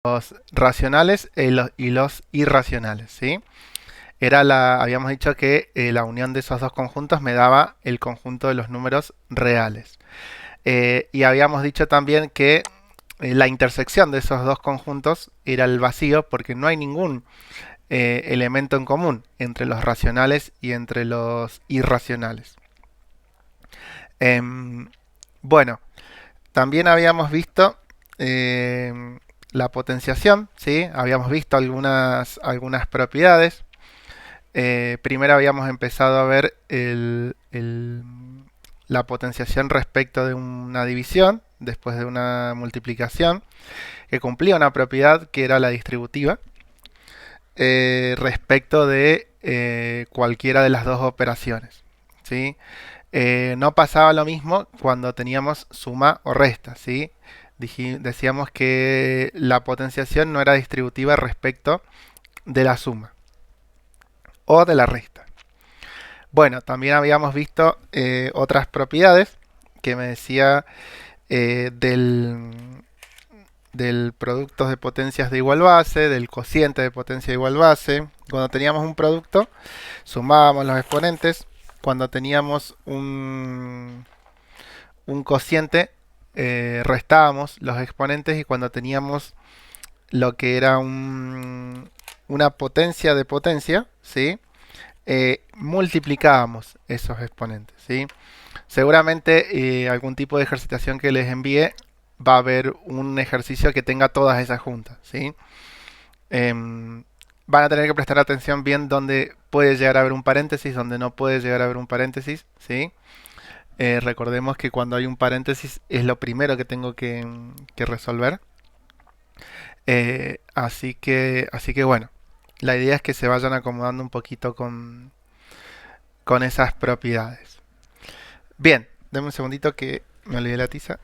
los racionales y los irracionales, ¿sí? Habíamos dicho que la unión de esos dos conjuntos me daba el conjunto de los números reales. Y habíamos dicho también que la intersección de esos dos conjuntos era el vacío porque no hay ningún elemento en común entre los racionales y entre los irracionales. Em, bueno, también habíamos visto la potenciación, ¿sí? Habíamos visto algunas propiedades. Primero habíamos empezado a ver la potenciación respecto de una división, después de una multiplicación, que cumplía una propiedad que era la distributiva, respecto de cualquiera de las dos operaciones, ¿sí? No pasaba lo mismo cuando teníamos suma o resta, ¿sí? Decíamos que la potenciación no era distributiva respecto de la suma o de la resta. Bueno, también habíamos visto otras propiedades que me decía del producto de potencias de igual base, del cociente de potencia de igual base. Cuando teníamos un producto, sumábamos los exponentes. Cuando teníamos un cociente, restábamos los exponentes. Y cuando teníamos lo que era una potencia de potencia, ¿sí? Multiplicábamos esos exponentes, ¿sí? Seguramente algún tipo de ejercitación que les envíe va a haber un ejercicio que tenga todas esas juntas, ¿sí? Van a tener que prestar atención bien dónde puede llegar a haber un paréntesis, dónde no puede llegar a haber un paréntesis, ¿sí? Recordemos que cuando hay un paréntesis es lo primero que tengo que resolver. Así que bueno, la idea es que se vayan acomodando un poquito con esas propiedades. Bien, denme un segundito que me olvidé la tiza.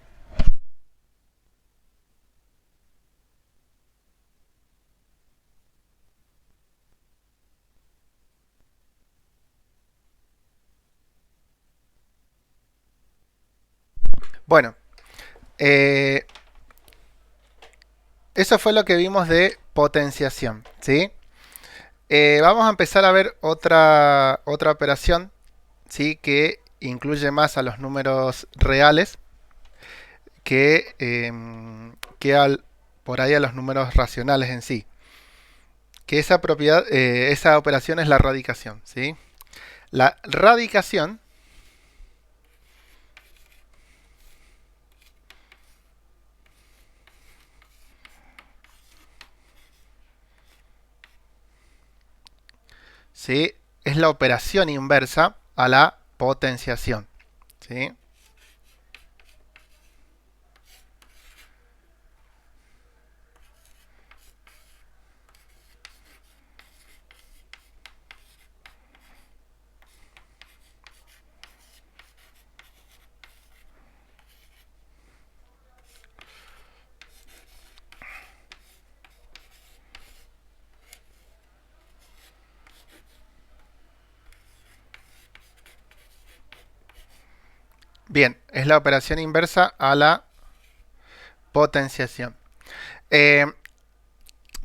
Bueno, eh, eso fue lo que vimos de potenciación, ¿sí? Vamos a empezar a ver otra operación, ¿sí? Que incluye más a los números reales que por ahí a los números racionales en sí. Que esa operación es la radicación, ¿sí? La radicación, ¿sí? Es la operación inversa a la potenciación, ¿sí? Bien, es la operación inversa a la potenciación. Eh,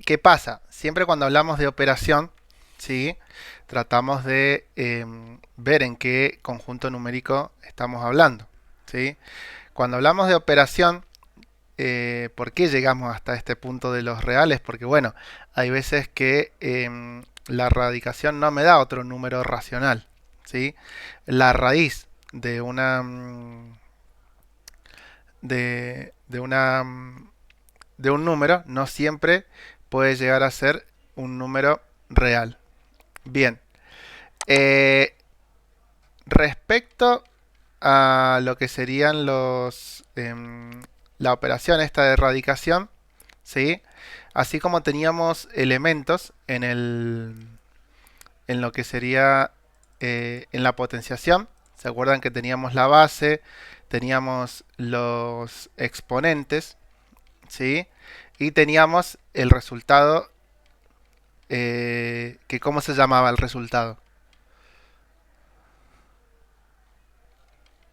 ¿Qué pasa? Siempre cuando hablamos de operación, ¿sí? Tratamos de ver en qué conjunto numérico estamos hablando, ¿sí? Cuando hablamos de operación, ¿por qué llegamos hasta este punto de los reales? Porque bueno, hay veces que la radicación no me da otro número racional, ¿sí? La raíz de una de una de un número no siempre puede llegar a ser un número real. Bien, eh, respecto a lo que serían la operación esta de erradicación, ¿sí? Así como teníamos elementos en lo que sería en la potenciación, ¿se acuerdan que teníamos la base, teníamos los exponentes, ¿sí? Y teníamos el resultado, que ¿cómo se llamaba el resultado?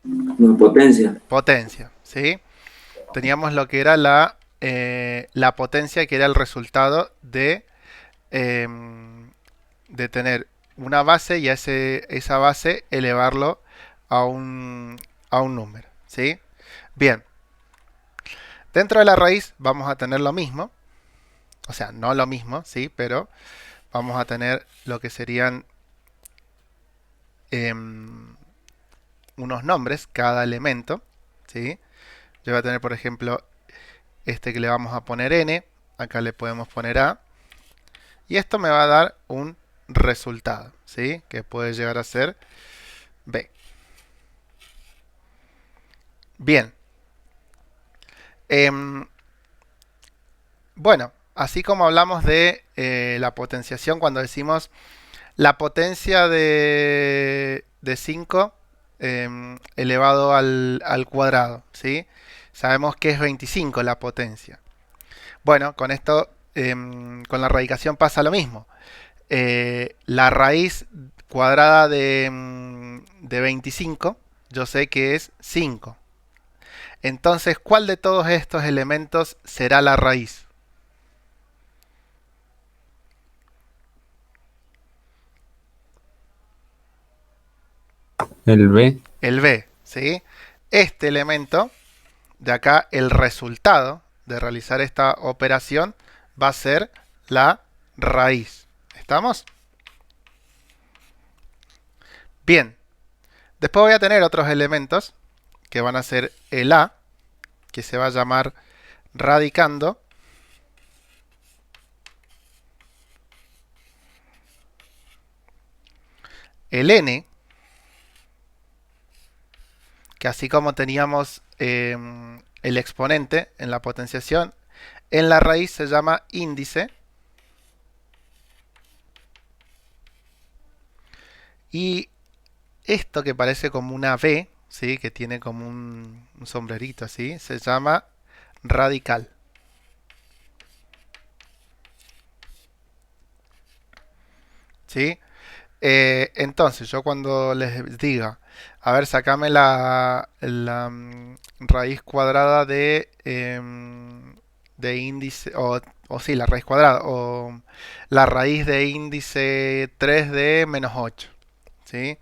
La potencia. Potencia, ¿sí? Teníamos lo que era la la potencia que era el resultado de tener una base y a esa base elevarlo a un número, ¿sí? Bien, dentro de la raíz vamos a tener lo mismo, o sea, no lo mismo, ¿sí? Pero vamos a tener lo que serían unos nombres, cada elemento, ¿sí? Yo voy a tener, por ejemplo, este que le vamos a poner n, acá le podemos poner a, y esto me va a dar un resultado, ¿sí? Que puede llegar a ser b. Bien. Bueno, así como hablamos de la potenciación cuando decimos la potencia de 5 elevado al cuadrado, ¿sí? Sabemos que es 25 la potencia. Bueno, con esto, con la radicación pasa lo mismo. La raíz cuadrada de 25, yo sé que es 5. Entonces, ¿cuál de todos estos elementos será la raíz? El B. El b, ¿sí? Este elemento de acá, el resultado de realizar esta operación va a ser la raíz. ¿Estamos? Bien. Después voy a tener otros elementos que van a ser el a, que se va a llamar radicando. El n, que así como teníamos el exponente en la potenciación, en la raíz se llama índice. Y esto que parece como una B, ¿sí? Que tiene como un sombrerito así, se llama radical. ¿Sí? Entonces, yo cuando les diga, a ver, sacame la raíz cuadrada de índice, o sí, la raíz cuadrada, o la raíz de índice 3 de menos 8. ¿Sí?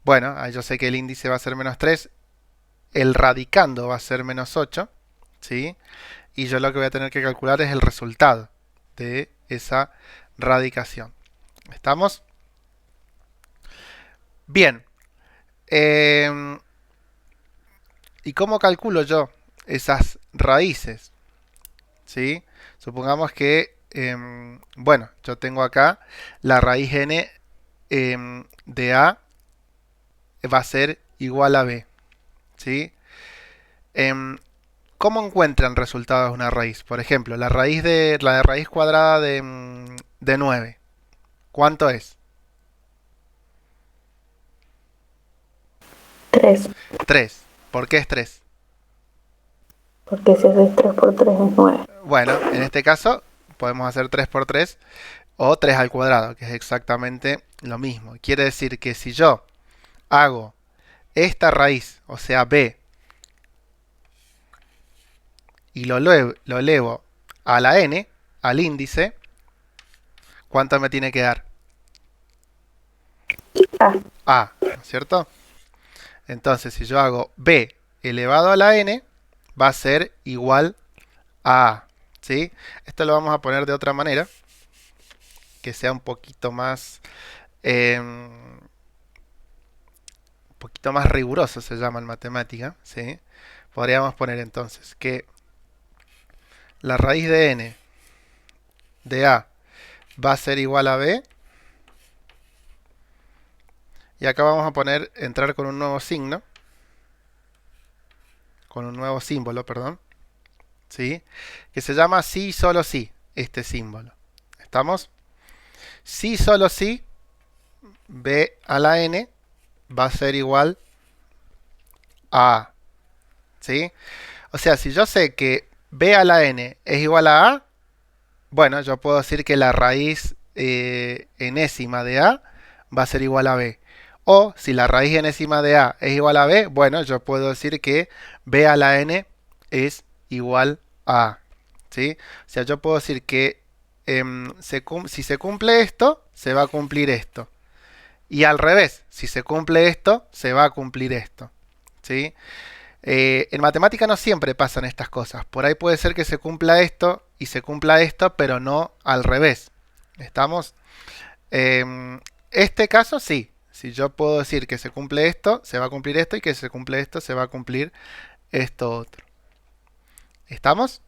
Bueno, ahí yo sé que el índice va a ser menos 3, el radicando va a ser menos 8, ¿sí? Y yo lo que voy a tener que calcular es el resultado de esa radicación. ¿Estamos? Bien. Eh, ¿Y cómo calculo yo esas raíces? ¿Sí? Supongamos que, bueno, yo tengo acá la raíz n de a va a ser igual a b. ¿Sí? Em, ¿Cómo encuentran resultados una raíz? Por ejemplo, la de raíz cuadrada de 9. ¿Cuánto es? 3, 3. ¿Por qué es 3? porque si haces 3 por 3 es 9. Bueno, en este caso podemos hacer 3 por 3 o 3 al cuadrado, que es exactamente lo mismo. Quiere decir que si yo hago esta raíz, o sea b, y lo elevo a la n, al índice, ¿cuánto me tiene que dar? A, A, ¿no es cierto? Entonces, si yo hago b elevado a la n, va a ser igual a A. ¿Sí? Esto lo vamos a poner de otra manera, que sea un poquito más riguroso, se llama en matemática. ¿Sí? Podríamos poner entonces que la raíz de n de a va a ser igual a b. Y acá vamos a entrar con un nuevo signo, con un nuevo símbolo, perdón, ¿sí? Que se llama si y solo si, este símbolo. ¿Estamos? Si y solo si b a la n va a ser igual a a, ¿sí? O sea, si yo sé que b a la n es igual a a, bueno, yo puedo decir que la raíz enésima de a va a ser igual a b. O si la raíz enésima de a es igual a b, bueno, yo puedo decir que b a la n es igual a a. ¿sí? O sea, yo puedo decir que si se cumple esto, se va a cumplir esto. Y al revés, si se cumple esto, se va a cumplir esto. ¿Sí? En matemática no siempre pasan estas cosas. Por ahí puede ser que se cumpla esto y se cumpla esto, pero no al revés. ¿Estamos? Este caso sí. Si yo puedo decir que se cumple esto, se va a cumplir esto, y que se cumple esto, se va a cumplir esto otro. ¿Estamos?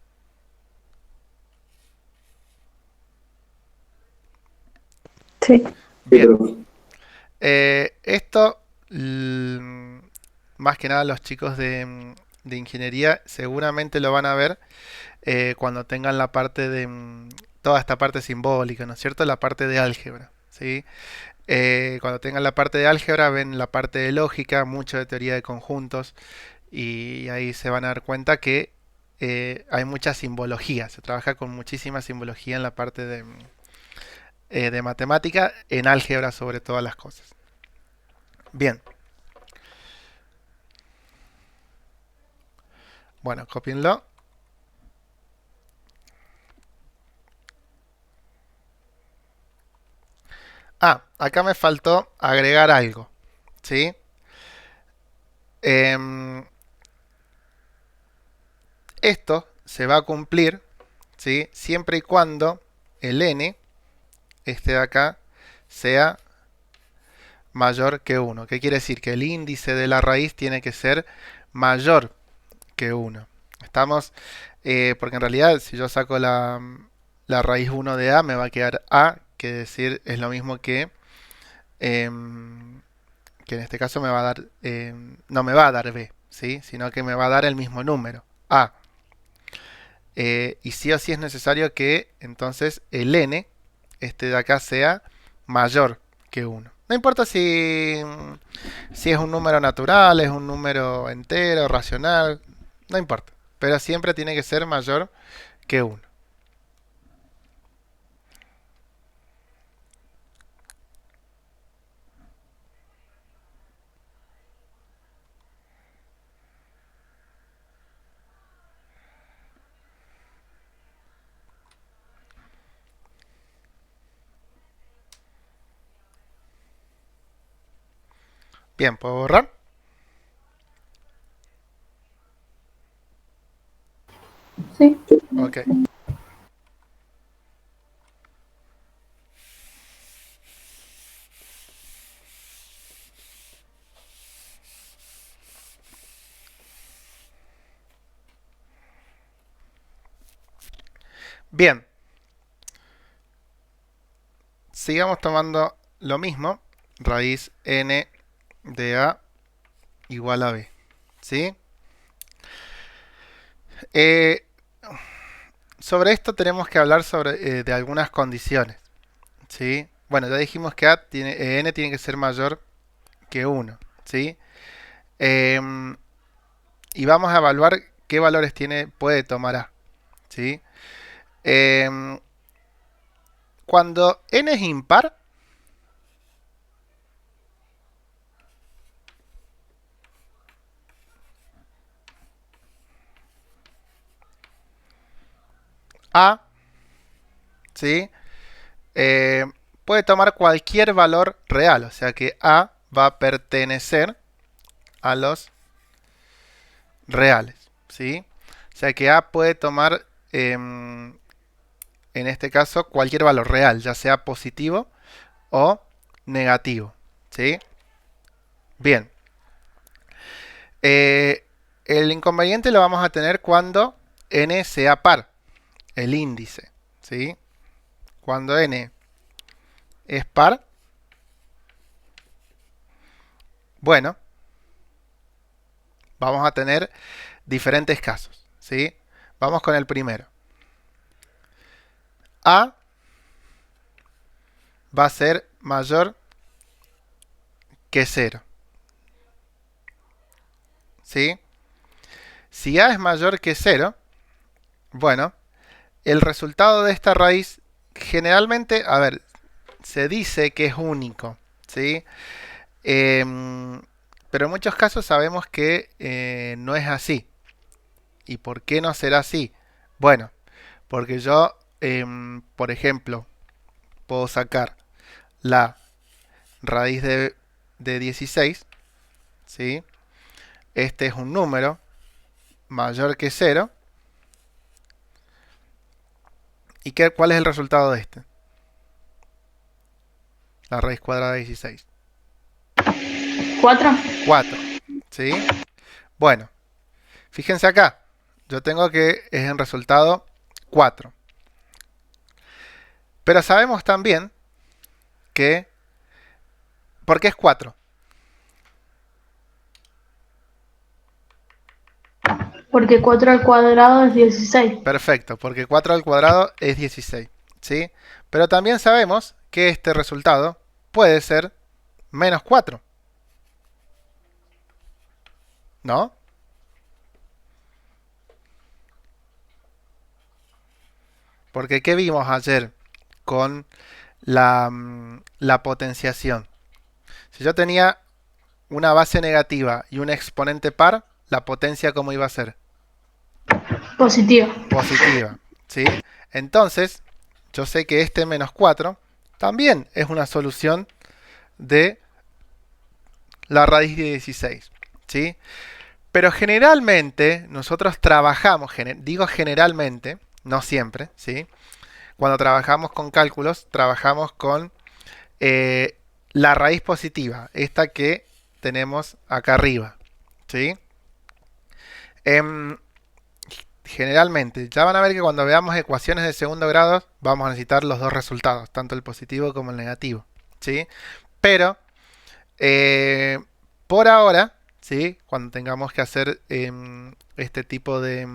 Sí. Bien. Esto, más que nada los chicos de ingeniería seguramente lo van a ver cuando tengan la parte de toda esta parte simbólica, ¿no es cierto? La parte de álgebra, ¿sí? Cuando tengan la parte de álgebra ven la parte de lógica, mucho de teoría de conjuntos, y ahí se van a dar cuenta que hay mucha simbología, se trabaja con muchísima simbología en la parte de matemática, en álgebra sobre todas las cosas. Bien, bueno, copienlo. Ah, acá me faltó agregar algo, ¿sí? Em, Esto se va a cumplir, ¿sí? Siempre y cuando el n, este de acá, sea mayor que 1. ¿Qué quiere decir? Que el índice de la raíz tiene que ser mayor que 1. Estamos, porque en realidad si yo saco la raíz 1 de a, me va a quedar a, que decir es lo mismo que en este caso me va a dar, no me va a dar b, ¿sí? Sino que me va a dar el mismo número, a. Y sí o sí es necesario que entonces el n, este de acá, sea mayor que 1. No importa si es un número natural, es un número entero, racional, no importa. Pero siempre tiene que ser mayor que 1. Bien, ¿puedo borrar? Sí. Ok. Bien, sigamos tomando lo mismo. Raíz n de a igual a b. ¿Sí? Eh, Sobre esto tenemos que hablar de algunas condiciones. ¿Sí? Bueno, ya dijimos que n tiene que ser mayor que 1. ¿Sí? Em, y vamos a evaluar qué valores puede tomar a. ¿Sí? Em, Cuando n es impar, a, ¿sí? Eh, puede tomar cualquier valor real, o sea que a va a pertenecer a los reales, ¿sí? O sea que a puede tomar, en este caso, cualquier valor real, ya sea positivo o negativo, ¿sí? Bien. Eh, el inconveniente lo vamos a tener cuando n sea par, el índice, ¿sí? Cuando n es par, bueno, vamos a tener diferentes casos, ¿sí? Vamos con el primero. A va a ser mayor que 0, ¿sí? Si A es mayor que 0, bueno, el resultado de esta raíz generalmente, a ver, se dice que es único, ¿sí? Pero en muchos casos sabemos que no es así. ¿Y por qué no será así? Bueno, Porque yo, por ejemplo, puedo sacar la raíz de 16, ¿sí? Este es un número mayor que 0. ¿Y cuál es el resultado de este? La raíz cuadrada de 16. 4. 4. ¿Sí? Bueno, fíjense acá. Yo tengo que es en resultado 4. Pero sabemos también que... ¿Por qué es 4? Porque 4 al cuadrado es 16. Perfecto, porque 4 al cuadrado es 16. ¿Sí? Pero también sabemos que este resultado puede ser menos 4. ¿No? Porque ¿qué vimos ayer con la potenciación? Si yo tenía una base negativa y un exponente par, la potencia ¿cómo iba a ser? Positiva. Positiva. ¿Sí? Entonces, yo sé que este menos 4 también es una solución de la raíz de 16. ¿Sí? Pero generalmente nosotros trabajamos, digo generalmente, no siempre, ¿sí? Cuando trabajamos con cálculos, trabajamos con eh, la raíz positiva, esta que tenemos acá arriba, ¿sí? Em, generalmente, ya van a ver que cuando veamos ecuaciones de segundo grado, vamos a necesitar los dos resultados, tanto el positivo como el negativo, ¿sí? Pero, por ahora, ¿sí? Cuando tengamos que hacer este tipo de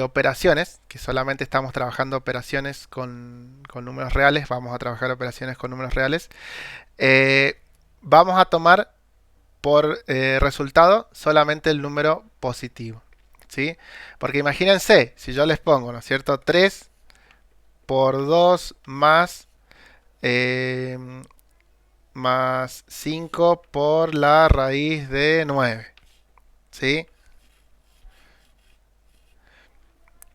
operaciones, que solamente estamos trabajando operaciones con números reales, vamos a trabajar operaciones con números reales, vamos a tomar por resultado solamente el número positivo, ¿sí? Porque imagínense, si yo les pongo, ¿no es cierto? 3 por 2 más 5 por la raíz de 9, ¿sí?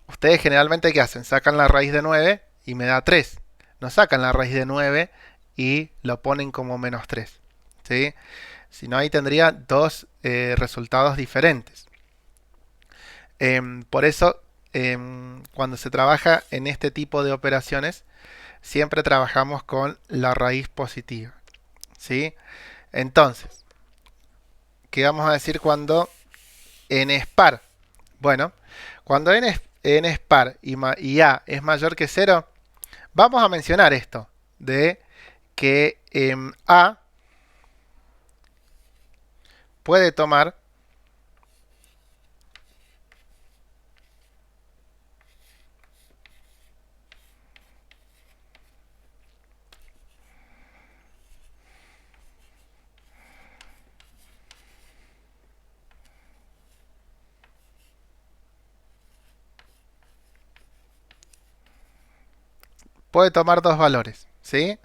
Ustedes generalmente, ¿qué hacen? Sacan la raíz de 9 y me da 3. No sacan la raíz de 9 y lo ponen como menos 3, ¿sí? Si no, ahí tendría dos resultados diferentes. Por eso, cuando se trabaja en este tipo de operaciones, siempre trabajamos con la raíz positiva, ¿sí? Entonces, ¿qué vamos a decir cuando n es par? Bueno, cuando n es par y a es mayor que 0, vamos a mencionar esto de que a puede tomar dos valores, ¿sí?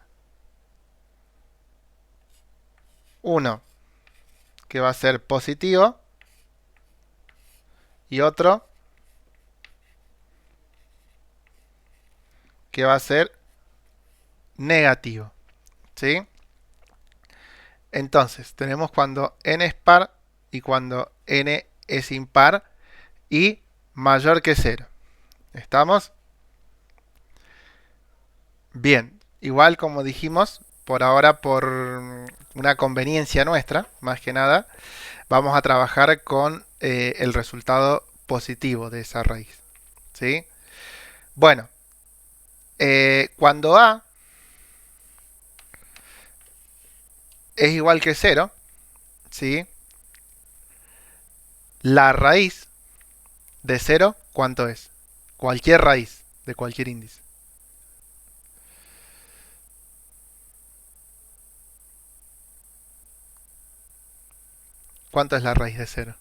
Uno que va a ser positivo y otro que va a ser negativo, ¿sí? Entonces, tenemos cuando n es par y cuando n es impar y mayor que 0. ¿Estamos? Bien, igual como dijimos, por ahora por una conveniencia nuestra, más que nada, vamos a trabajar con el resultado positivo de esa raíz, ¿sí? Bueno, cuando a es igual que 0, ¿sí? La raíz de 0, ¿cuánto es? Cualquier raíz de cualquier índice. ¿Cuánto es la raíz de 0?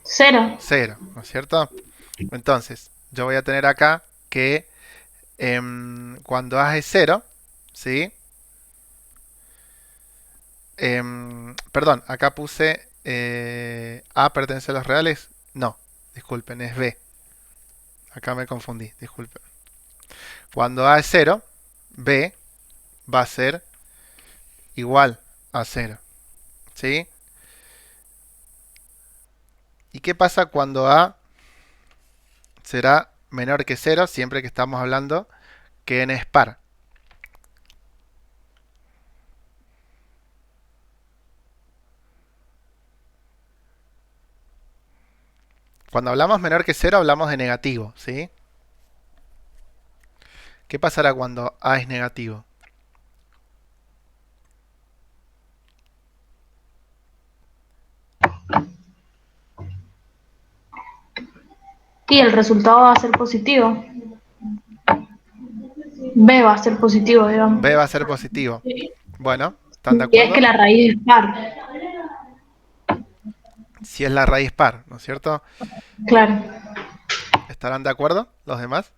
0. 0, ¿no es cierto? Entonces, yo voy a tener acá que cuando a es 0, ¿sí? Perdón, acá puse a pertenece a los reales. No. Disculpen, es B. Acá me confundí, disculpen. Cuando A es 0, B va a ser igual a 0. ¿Sí? ¿Y qué pasa cuando A será menor que 0? Siempre que estamos hablando que n es par. Cuando hablamos menor que 0 hablamos de negativo, ¿sí? ¿Qué pasará cuando A es negativo? Y el resultado va a ser positivo. B va a ser positivo, digamos. B va a ser positivo. Bueno, ¿están de Y es que acuerdo? la raíz es par. Si es la raíz par, ¿no es cierto? Claro. ¿Estarán de acuerdo los demás?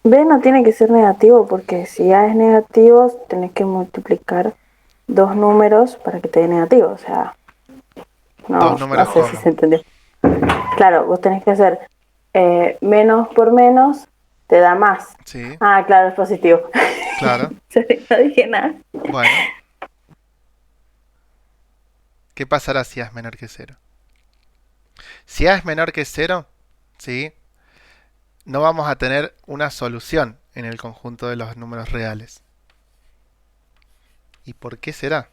B no tiene que ser negativo porque si A es negativo, tenés que multiplicar dos números para que te dé negativo. O sea, Dos no números sé si se como. entendió. Claro, vos tenés que hacer menos por menos te da más. Sí, Ah, claro, es positivo. claro. No dije nada. Bueno, ¿qué pasará si A es menor que 0? Si A es menor que 0, ¿sí? No vamos a tener una solución en el conjunto de los números reales. ¿Y por qué será?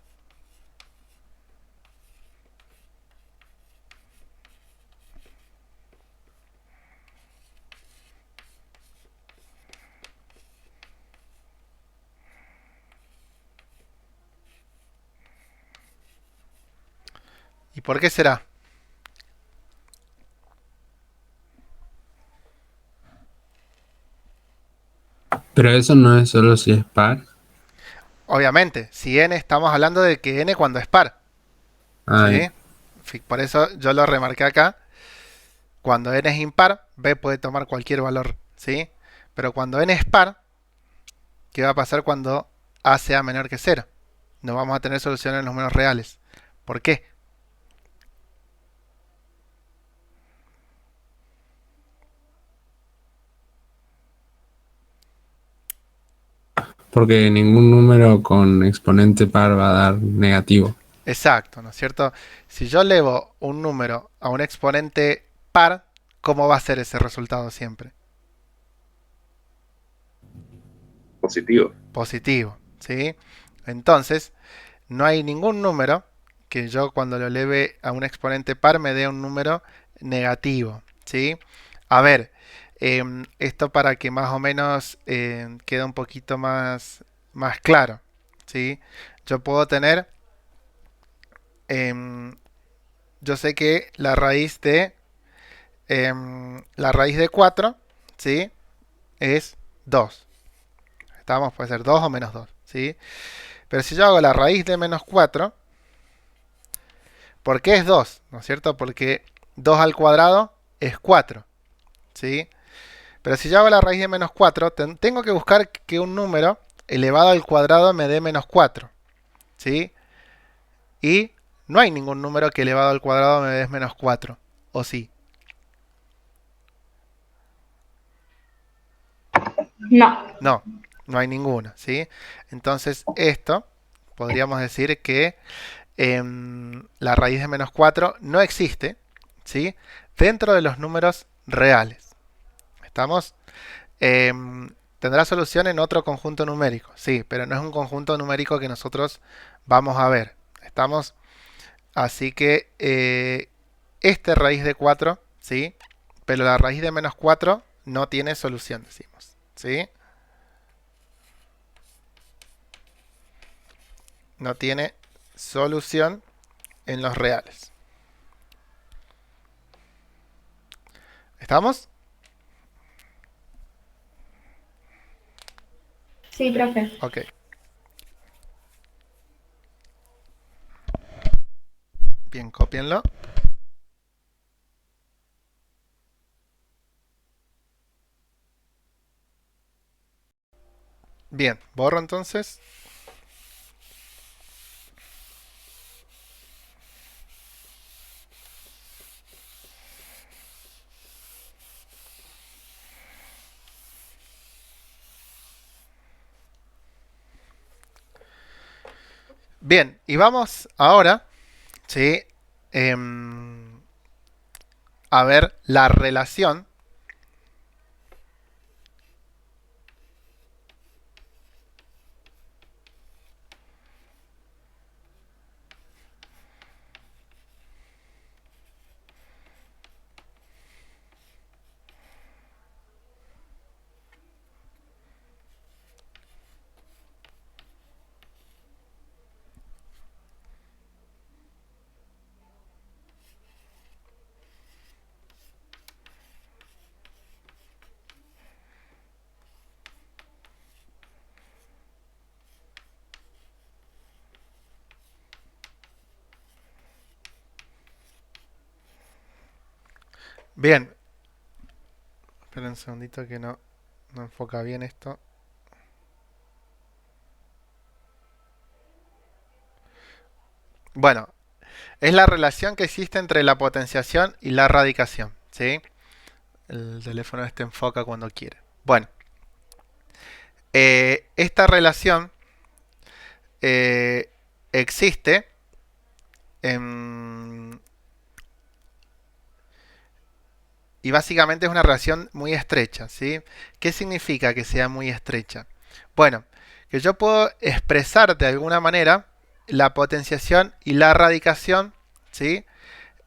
¿Y por qué será? Pero eso no es solo si es par. Obviamente, si n estamos hablando de que n cuando es par, Ay, ¿sí? Por eso yo lo remarqué acá. Cuando n es impar, b puede tomar cualquier valor, ¿sí? Pero cuando n es par, ¿qué va a pasar cuando a sea menor que 0? No vamos a tener solución en los números reales. ¿Por qué? porque ningún número con exponente par va a dar negativo. Exacto, ¿no es cierto? Si yo elevo un número a un exponente par, ¿cómo va a ser ese resultado siempre? Positivo. Positivo, ¿sí? Entonces, no hay ningún número que yo cuando lo eleve a un exponente par me dé un número negativo, ¿sí? A ver, esto para que más o menos quede un poquito más claro, ¿sí? Yo puedo tener, em, yo sé que la raíz de 4, ¿sí? Es 2. Estamos, puede ser 2 o menos 2, ¿sí? Pero si yo hago la raíz de menos 4, ¿por qué es 2? ¿No es cierto? Porque 2 al cuadrado es 4, ¿sí? Pero si yo hago la raíz de menos 4, tengo que buscar que un número elevado al cuadrado me dé menos 4, ¿sí? Y no hay ningún número que elevado al cuadrado me dé menos 4, ¿o sí? No. No, no hay ninguno, ¿sí? Entonces esto podríamos decir que la raíz de menos 4 no existe, ¿sí? Dentro de los números reales. ¿Estamos? Tendrá solución en otro conjunto numérico, sí, pero no es un conjunto numérico que nosotros vamos a ver. ¿Estamos? Así que este raíz de 4, ¿sí? Pero la raíz de menos 4 no tiene solución, decimos, ¿sí? No tiene solución en los reales. ¿Estamos? Sí, profe. Ok. Bien, cópienlo. Bien, borro entonces. Bien, y vamos ahora, ¿sí? em, a ver la relación. Bien, esperen un segundito que no enfoca bien esto. Bueno, es la relación que existe entre la potenciación y la radicación, ¿sí? El teléfono este enfoca cuando quiere. Bueno, esta relación existe en- y básicamente es una relación muy estrecha, ¿sí? ¿Qué significa que sea muy estrecha? Bueno, que yo puedo expresar de alguna manera la potenciación y la radicación, ¿sí?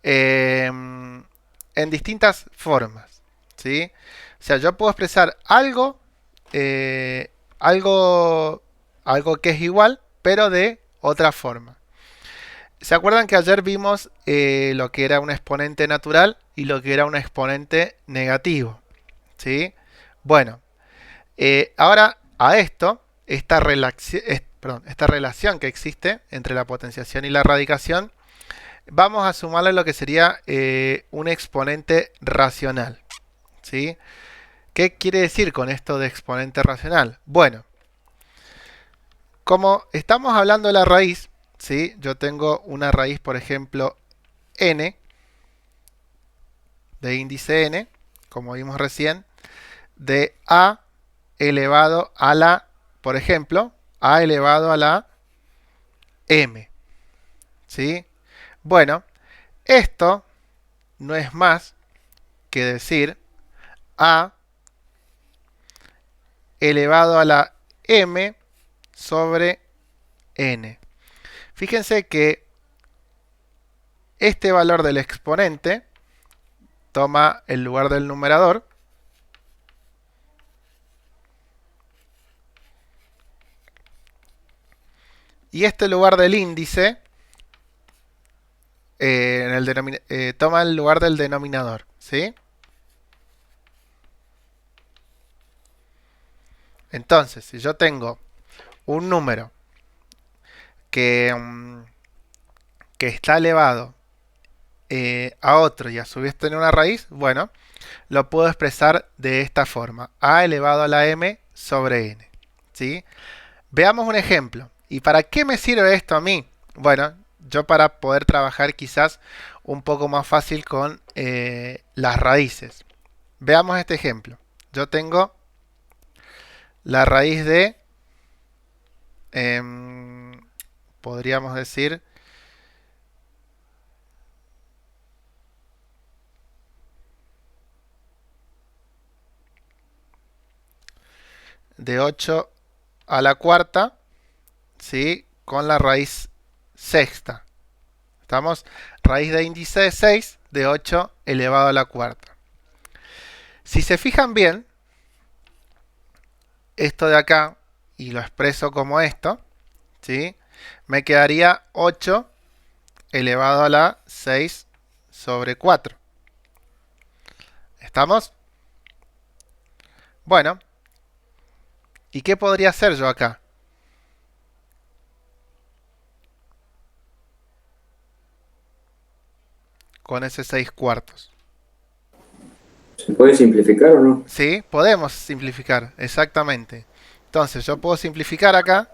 En distintas formas, ¿sí? O sea, yo puedo expresar algo, eh, algo, algo que es igual, pero de otra forma. ¿Se acuerdan que ayer vimos lo que era un exponente natural y lo que era un exponente negativo? ¿Sí? Bueno, ahora a esto, esta relación que existe entre la potenciación y la radicación, vamos a sumarle lo que sería un exponente racional. ¿Sí? ¿Qué quiere decir con esto de exponente racional? Bueno, como estamos hablando de la raíz, ¿sí? Yo tengo una raíz, por ejemplo, n, de índice n, como vimos recién, de a elevado a la, por ejemplo, a elevado a la m. ¿Sí? Bueno, esto no es más que decir a elevado a la m sobre n. Fíjense que este valor del exponente toma el lugar del numerador y este lugar del índice toma el lugar del denominador, ¿sí? Entonces, si yo tengo un número que, que está elevado a otro y a su vez tiene una raíz, bueno, lo puedo expresar de esta forma, a elevado a la m sobre n, ¿sí? Veamos un ejemplo. ¿Y para qué me sirve esto a mí? Bueno, yo para poder trabajar quizás un poco más fácil con las raíces. Veamos este ejemplo. Yo tengo la raíz de, podríamos decir, de 8 a la cuarta, ¿sí? Con la raíz sexta. ¿Estamos? Raíz de índice de 6 de 8 elevado a la cuarta. Si se fijan bien, esto de acá, y lo expreso como esto, ¿sí? Me quedaría 8 elevado a la 6 sobre 4. ¿Estamos? Bueno, ¿y qué podría hacer yo acá? Con ese 6 cuartos. ¿Se puede simplificar o no? ¿Sí? Podemos simplificar, exactamente. Entonces yo puedo simplificar acá,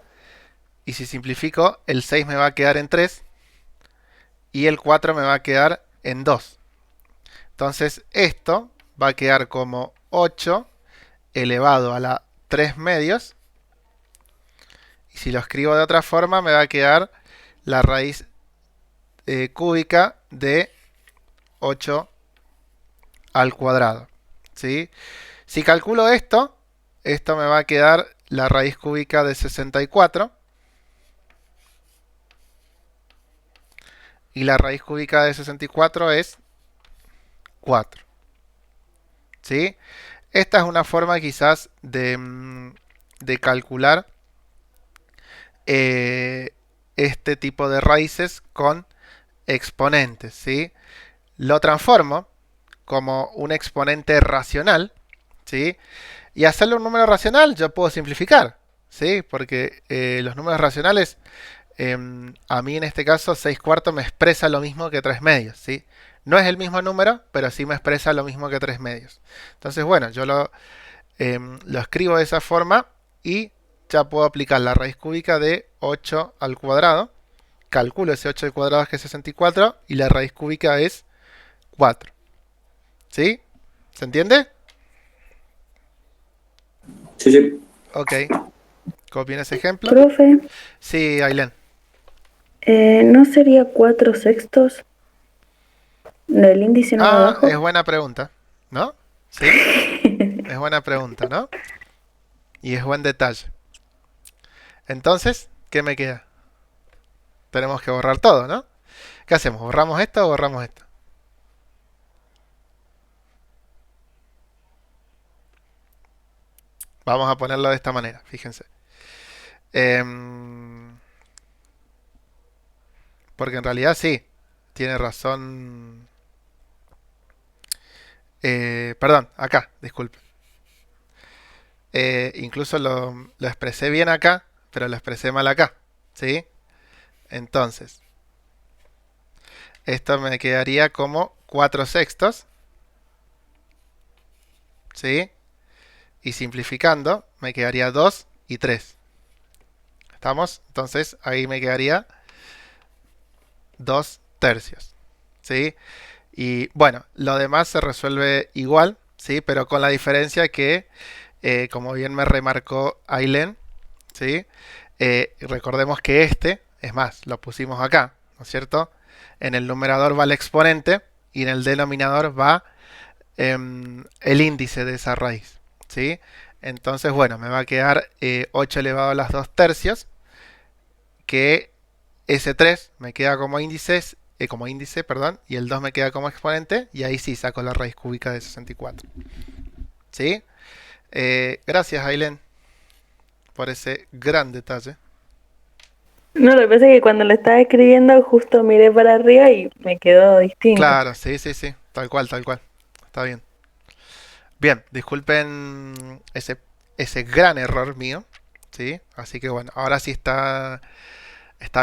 y si simplifico, el 6 me va a quedar en 3, y el 4 me va a quedar en 2. Entonces esto va a quedar como 8 elevado a la 3 medios. Y si lo escribo de otra forma me va a quedar la raíz cúbica de 8 al cuadrado, ¿sí? Si calculo esto, esto me va a quedar la raíz cúbica de 64. Y la raíz cúbica de 64 es 4. ¿Sí? Esta es una forma quizás de calcular este tipo de raíces con exponentes, ¿sí? Lo transformo como un exponente racional, ¿sí? Y hacerle un número racional yo puedo simplificar, ¿sí? Porque los números racionales, a mí en este caso 6 cuartos me expresa lo mismo que 3 medios, ¿sí? No es el mismo número, pero sí me expresa lo mismo que 3 medios. Entonces, bueno, yo lo escribo de esa forma y ya puedo aplicar la raíz cúbica de 8 al cuadrado. Calculo ese 8 al cuadrado que es 64 y la raíz cúbica es 4. ¿Sí? ¿Se entiende? Sí, sí. Ok. Copien ese ejemplo. Profe, Sí, Ailén. ¿no sería 4/6 del índice no de Ah, abajo? es buena pregunta, ¿no? Sí, es buena pregunta, ¿no? Y es buen detalle. Entonces, ¿qué me queda? Tenemos que borrar todo, ¿no? ¿Qué hacemos? ¿Borramos esto o borramos esto? Vamos a ponerlo de esta manera, fíjense. Porque en realidad sí, tiene razón. Perdón, acá, disculpe. Incluso lo expresé bien acá, pero lo expresé mal acá, ¿sí? Entonces, esto me quedaría como 4/6, ¿sí? Y simplificando, me quedaría 2 y 3. ¿Estamos? Entonces, ahí me quedaría 2/3, ¿sí? Y bueno, lo demás se resuelve igual, ¿sí? Pero con la diferencia que, como bien me remarcó Ailén, ¿sí? Recordemos que es más, lo pusimos acá, ¿no es cierto? En el numerador va el exponente y en el denominador va el índice de esa raíz, ¿sí? Entonces, bueno, me va a quedar 8 elevado a las 2/3, que ese 3 me queda como índice, perdón, y el 2 me queda como exponente, y ahí sí saco la raíz cúbica de 64. ¿Sí? Gracias, Ailén, por ese gran detalle. No, lo que pasa es que cuando lo estaba escribiendo justo miré para arriba y me quedó distinto. Claro, sí, sí, sí, tal cual, tal cual. Está bien. Bien, disculpen ese gran error mío, ¿sí? Así que bueno, ahora sí está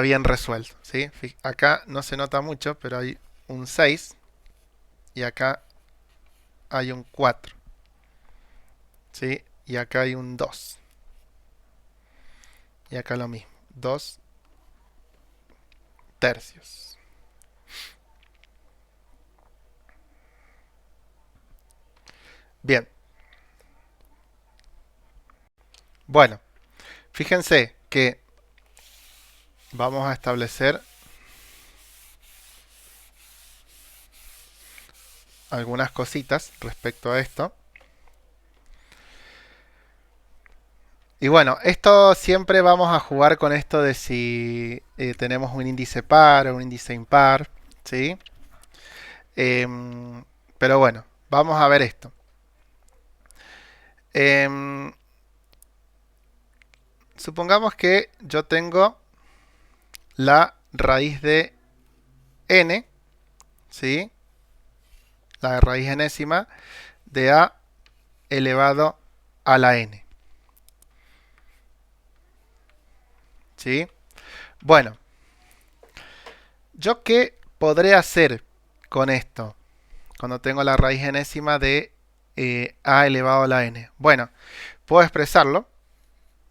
bien resuelto, ¿sí? Acá no se nota mucho, pero hay un 6 y acá hay un 4, ¿sí? Y acá hay un 2. Y acá lo mismo, 2/3. Bien. Bueno, fíjense que vamos a establecer algunas cositas respecto a esto. Y bueno, esto siempre vamos a jugar con esto de si tenemos un índice par o un índice impar, ¿sí? Pero bueno, vamos a ver esto. Supongamos que yo tengo la raíz de n, ¿sí? La raíz enésima de a elevado a la n. ¿Sí? Bueno, ¿yo qué podré hacer con esto? Cuando tengo la raíz enésima de a elevado a la n. Bueno, puedo expresarlo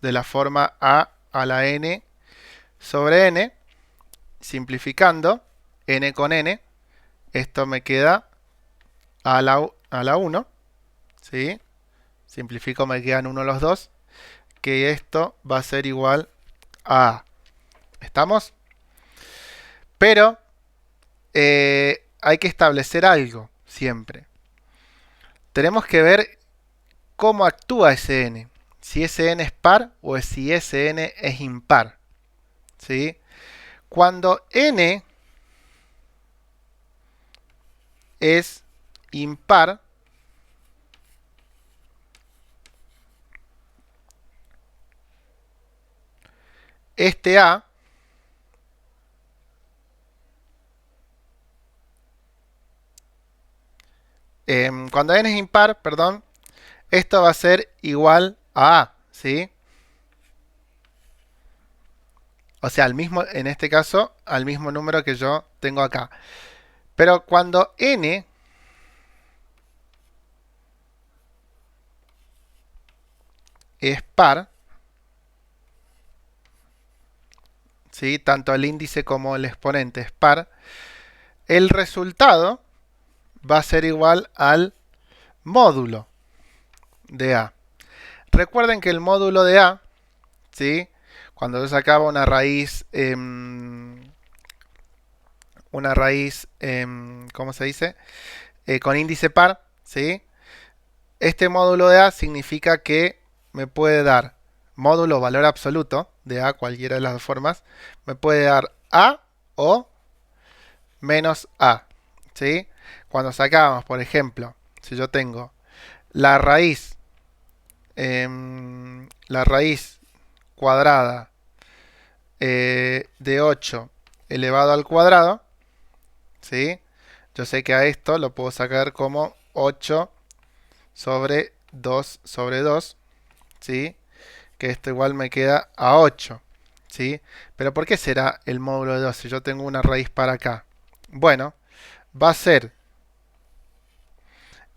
de la forma a la n sobre n, simplificando n con n. Esto me queda a la 1, ¿sí? Simplifico, me quedan 1 los dos, que esto va a ser igual a A. ¿Estamos? Pero hay que establecer algo siempre. Tenemos que ver cómo actúa ese n. Si ese n es par o si ese n es impar. ¿Sí? Cuando n es impar, este a cuando n es impar, perdón, esto va a ser igual a, ¿sí? O sea, al mismo, en este caso, al mismo número que yo tengo acá. Pero cuando n es par, ¿sí? Tanto el índice como el exponente es par, el resultado va a ser igual al módulo de a. Recuerden que el módulo de a, ¿sí? Cuando yo sacaba una raíz, ¿cómo se dice? Con índice par, ¿sí? Este módulo de a significa que me puede dar módulo valor absoluto de a, cualquiera de las dos formas, me puede dar a o menos a, ¿sí? Cuando sacamos, por ejemplo, si yo tengo la raíz cuadrada de 8 elevado al cuadrado, ¿sí? Yo sé que a esto lo puedo sacar como 8 sobre 2 sobre 2, ¿sí? Que esto igual me queda a 8, ¿sí? Pero ¿por qué será el módulo de 2 si yo tengo una raíz para acá? Bueno, va a ser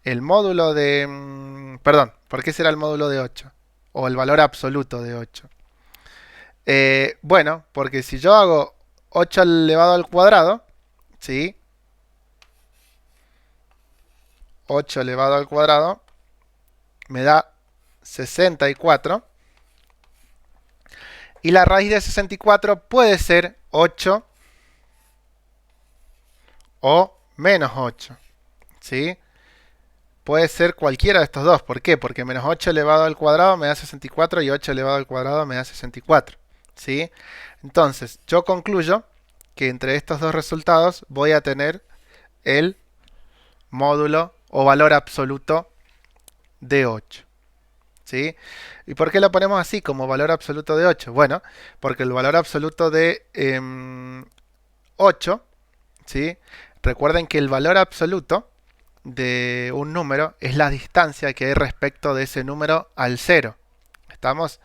el módulo de... perdón, ¿por qué será el módulo de 8? O el valor absoluto de 8. Bueno, porque si yo hago 8 elevado al cuadrado, ¿sí? 8 elevado al cuadrado me da 64. Y la raíz de 64 puede ser 8 o menos 8, ¿sí? Puede ser cualquiera de estos dos. ¿Por qué? Porque menos 8 elevado al cuadrado me da 64 y 8 elevado al cuadrado me da 64, ¿sí? Entonces, yo concluyo que entre estos dos resultados voy a tener el módulo o valor absoluto de 8. ¿Sí? ¿Y por qué lo ponemos así como valor absoluto de 8? Bueno, porque el valor absoluto de 8, ¿sí? Recuerden que el valor absoluto de un número es la distancia que hay respecto de ese número al 0. ¿Estamos?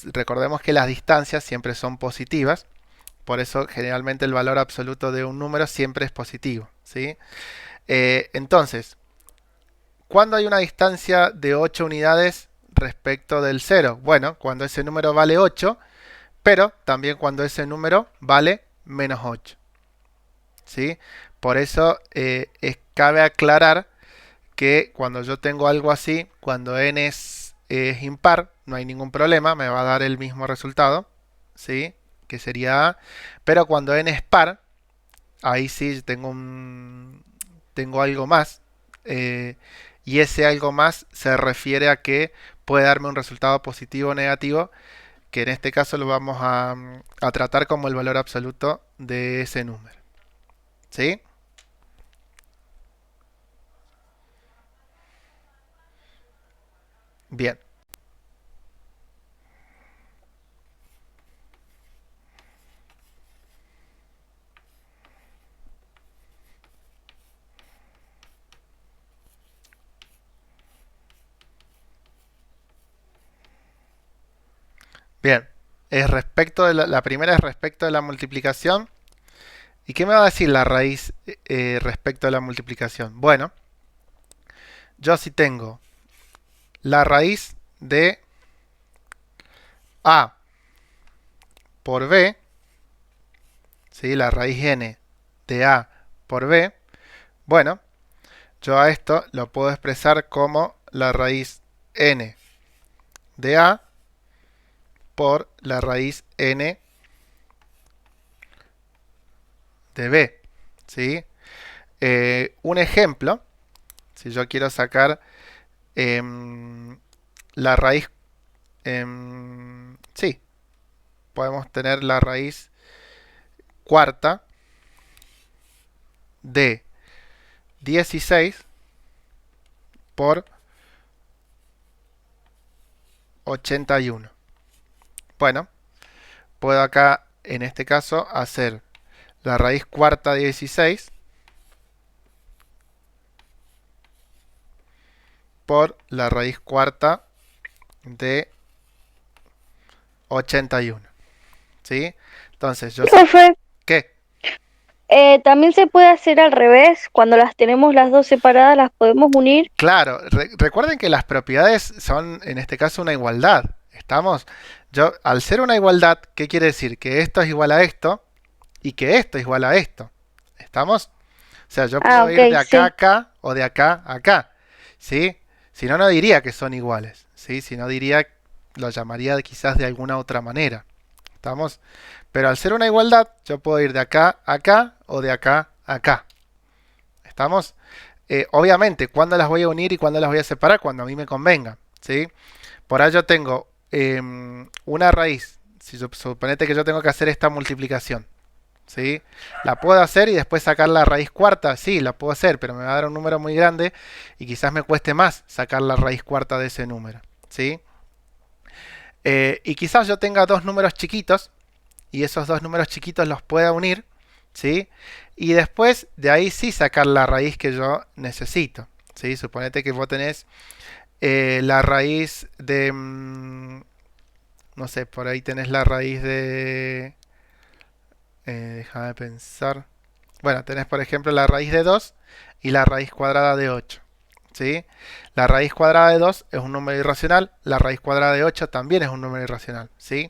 Recordemos que las distancias siempre son positivas, por eso generalmente el valor absoluto de un número siempre es positivo, ¿sí? Entonces, ¿cuándo hay una distancia de 8 unidades respecto del 0? Bueno, cuando ese número vale 8, pero también cuando ese número vale menos 8, ¿sí? Por eso cabe aclarar que cuando yo tengo algo así, cuando n es impar, no hay ningún problema, me va a dar el mismo resultado, ¿sí? Que sería a. Pero cuando n es par, ahí sí tengo algo más. Y ese algo más se refiere a que puede darme un resultado positivo o negativo, que en este caso lo vamos a tratar como el valor absoluto de ese número. ¿Sí? Bien. Bien. Es respecto de la primera es respecto de la multiplicación. ¿Y qué me va a decir la raíz respecto a la multiplicación? Bueno, yo si tengo la raíz de a por b, ¿sí? La raíz n de a por b, bueno, yo a esto lo puedo expresar como la raíz n de a por la raíz n de b, ¿sí? Un ejemplo, si yo quiero sacar la raíz, sí, podemos tener la raíz cuarta de 16 por 81. Bueno, puedo acá, en este caso, hacer la raíz cuarta de 16 por la raíz cuarta de 81. ¿Sí? Entonces, yo sé... Profe, ¿Qué? también se puede hacer al revés. Cuando las tenemos las dos separadas, las podemos unir. Claro, recuerden que las propiedades son, en este caso, una igualdad. ¿Estamos? Yo, al ser una igualdad, ¿qué quiere decir? Que esto es igual a esto y que esto es igual a esto. ¿Estamos? O sea, yo puedo ir de Ok, acá sí. a acá o de acá a acá. ¿Sí? Si no, no diría que son iguales. ¿Sí? Si no diría, lo llamaría quizás de alguna otra manera. ¿Estamos? Pero al ser una igualdad, yo puedo ir de acá a acá o de acá a acá. ¿Estamos? Obviamente, ¿cuándo las voy a unir y cuándo las voy a separar? Cuando a mí me convenga. ¿Sí? Por ahí yo tengo una raíz. Si suponete que yo tengo que hacer esta multiplicación. ¿Sí? ¿La puedo hacer y después sacar la raíz cuarta? Sí, la puedo hacer, pero me va a dar un número muy grande y quizás me cueste más sacar la raíz cuarta de ese número. ¿Sí? Y quizás yo tenga dos números chiquitos y esos dos números chiquitos los pueda unir, ¿sí? Y después de ahí sí sacar la raíz que yo necesito, ¿sí? Suponete que vos tenés la raíz de... no sé, por ahí tenés la raíz de... déjame pensar. Bueno, tenés por ejemplo la raíz de 2 y la raíz cuadrada de 8. ¿Sí? La raíz cuadrada de 2 es un número irracional, la raíz cuadrada de 8 también es un número irracional. ¿Sí?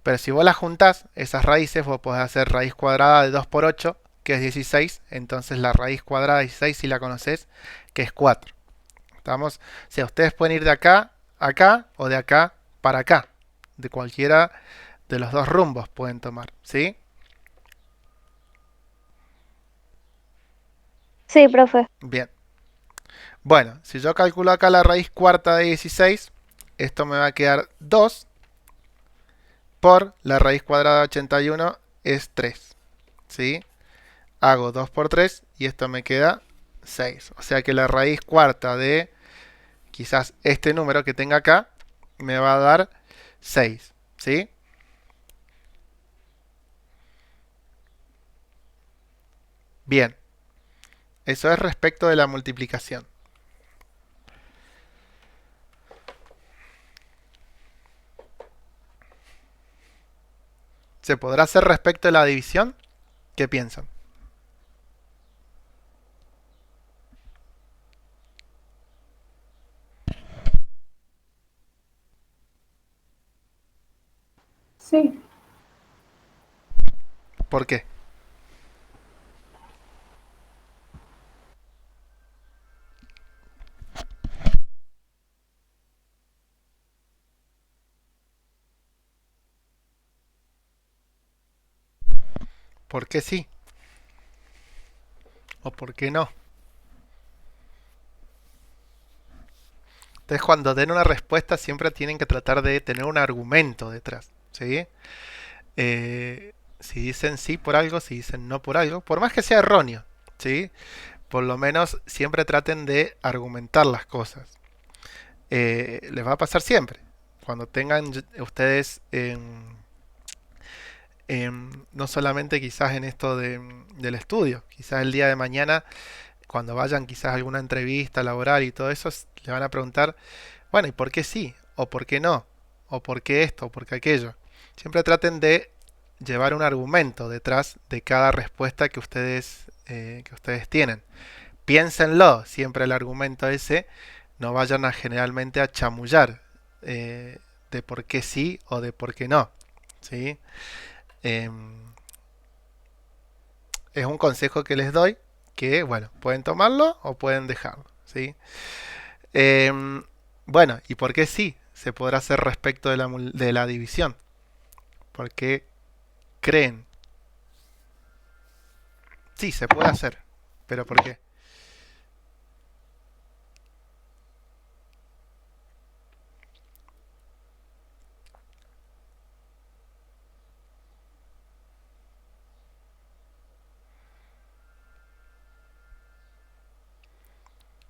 Pero si vos las juntás, esas raíces, vos podés hacer raíz cuadrada de 2 por 8, que es 16. Entonces la raíz cuadrada de 16, si la conocés, que es 4. ¿Estamos? O sea, ustedes pueden ir de acá a acá o de acá para acá. De cualquiera de los dos rumbos pueden tomar. ¿Sí? Sí, profe. Bien. Bueno, si yo calculo acá la raíz cuarta de 16, esto me va a quedar 2 por la raíz cuadrada de 81 es 3. ¿Sí? Hago 2 por 3 y esto me queda 6. O sea que la raíz cuarta de quizás este número que tenga acá me va a dar 6. ¿Sí? Bien. Eso es respecto de la multiplicación. ¿Se podrá hacer respecto de la división? ¿Qué piensan? Sí, ¿Por qué? ¿Por qué sí? ¿O por qué no? Entonces, cuando den una respuesta, siempre tienen que tratar de tener un argumento detrás. ¿Sí? Si dicen sí por algo, si dicen no por algo, por más que sea erróneo, ¿sí? Por lo menos siempre traten de argumentar las cosas. Les va a pasar siempre. Cuando tengan ustedes, no solamente quizás en esto del estudio, quizás el día de mañana, cuando vayan quizás a alguna entrevista laboral y todo eso, le van a preguntar, bueno, ¿y por qué sí? ¿O por qué no? ¿O por qué esto? ¿O por qué aquello? Siempre traten de llevar un argumento detrás de cada respuesta que ustedes tienen. Piénsenlo, siempre el argumento ese, no vayan a generalmente a chamullar de por qué sí o de por qué no. ¿Sí? Em, es un consejo que les doy que, bueno, pueden tomarlo o pueden dejarlo. ¿Sí? Em, bueno, ¿y por qué sí? Se podrá hacer respecto de la división. ¿Por qué creen? Sí, se puede hacer. ¿Pero por qué?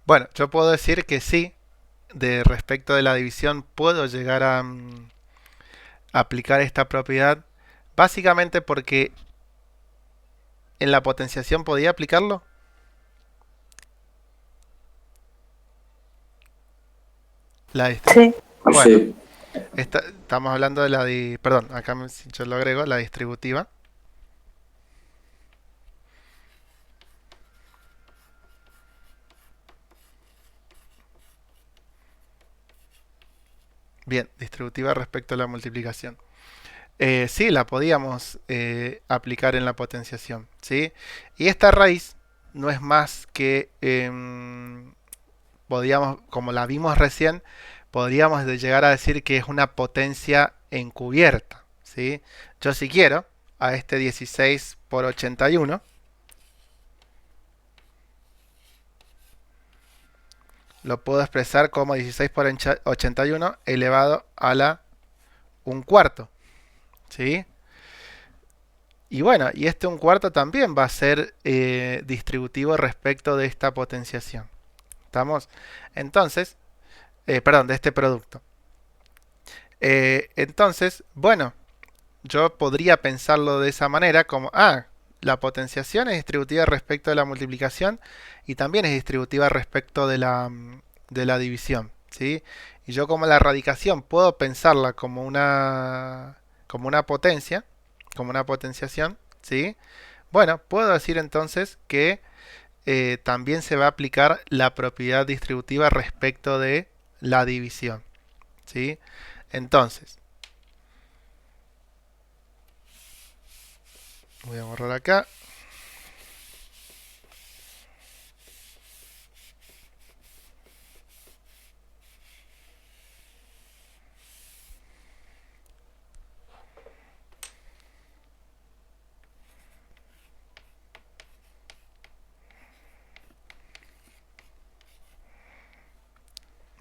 Bueno, yo puedo decir que sí, de respecto de la división, puedo llegar a aplicar esta propiedad, básicamente porque en la potenciación podía aplicarlo. Sí, Bueno, Sí, estamos hablando de perdón, acá si yo lo agrego, la distributiva. Bien, distributiva respecto a la multiplicación. Sí, la podíamos aplicar en la potenciación, ¿sí? Y esta raíz no es más que, podríamos, como la vimos recién, podríamos llegar a decir que es una potencia encubierta, ¿sí? Yo si quiero, a este 16 por 81, lo puedo expresar como 16 por 81 elevado a la 1/4, ¿sí? Y bueno, y este 1/4 también va a ser distributivo respecto de esta potenciación. ¿Estamos? Entonces, perdón, de este producto. Entonces, bueno, yo podría pensarlo de esa manera como, la potenciación es distributiva respecto de la multiplicación y también es distributiva respecto de la división, ¿sí? Y yo como la radicación puedo pensarla como una potencia, como una potenciación, ¿sí? Bueno, puedo decir entonces que también se va a aplicar la propiedad distributiva respecto de la división, ¿sí? Entonces, voy a borrar acá.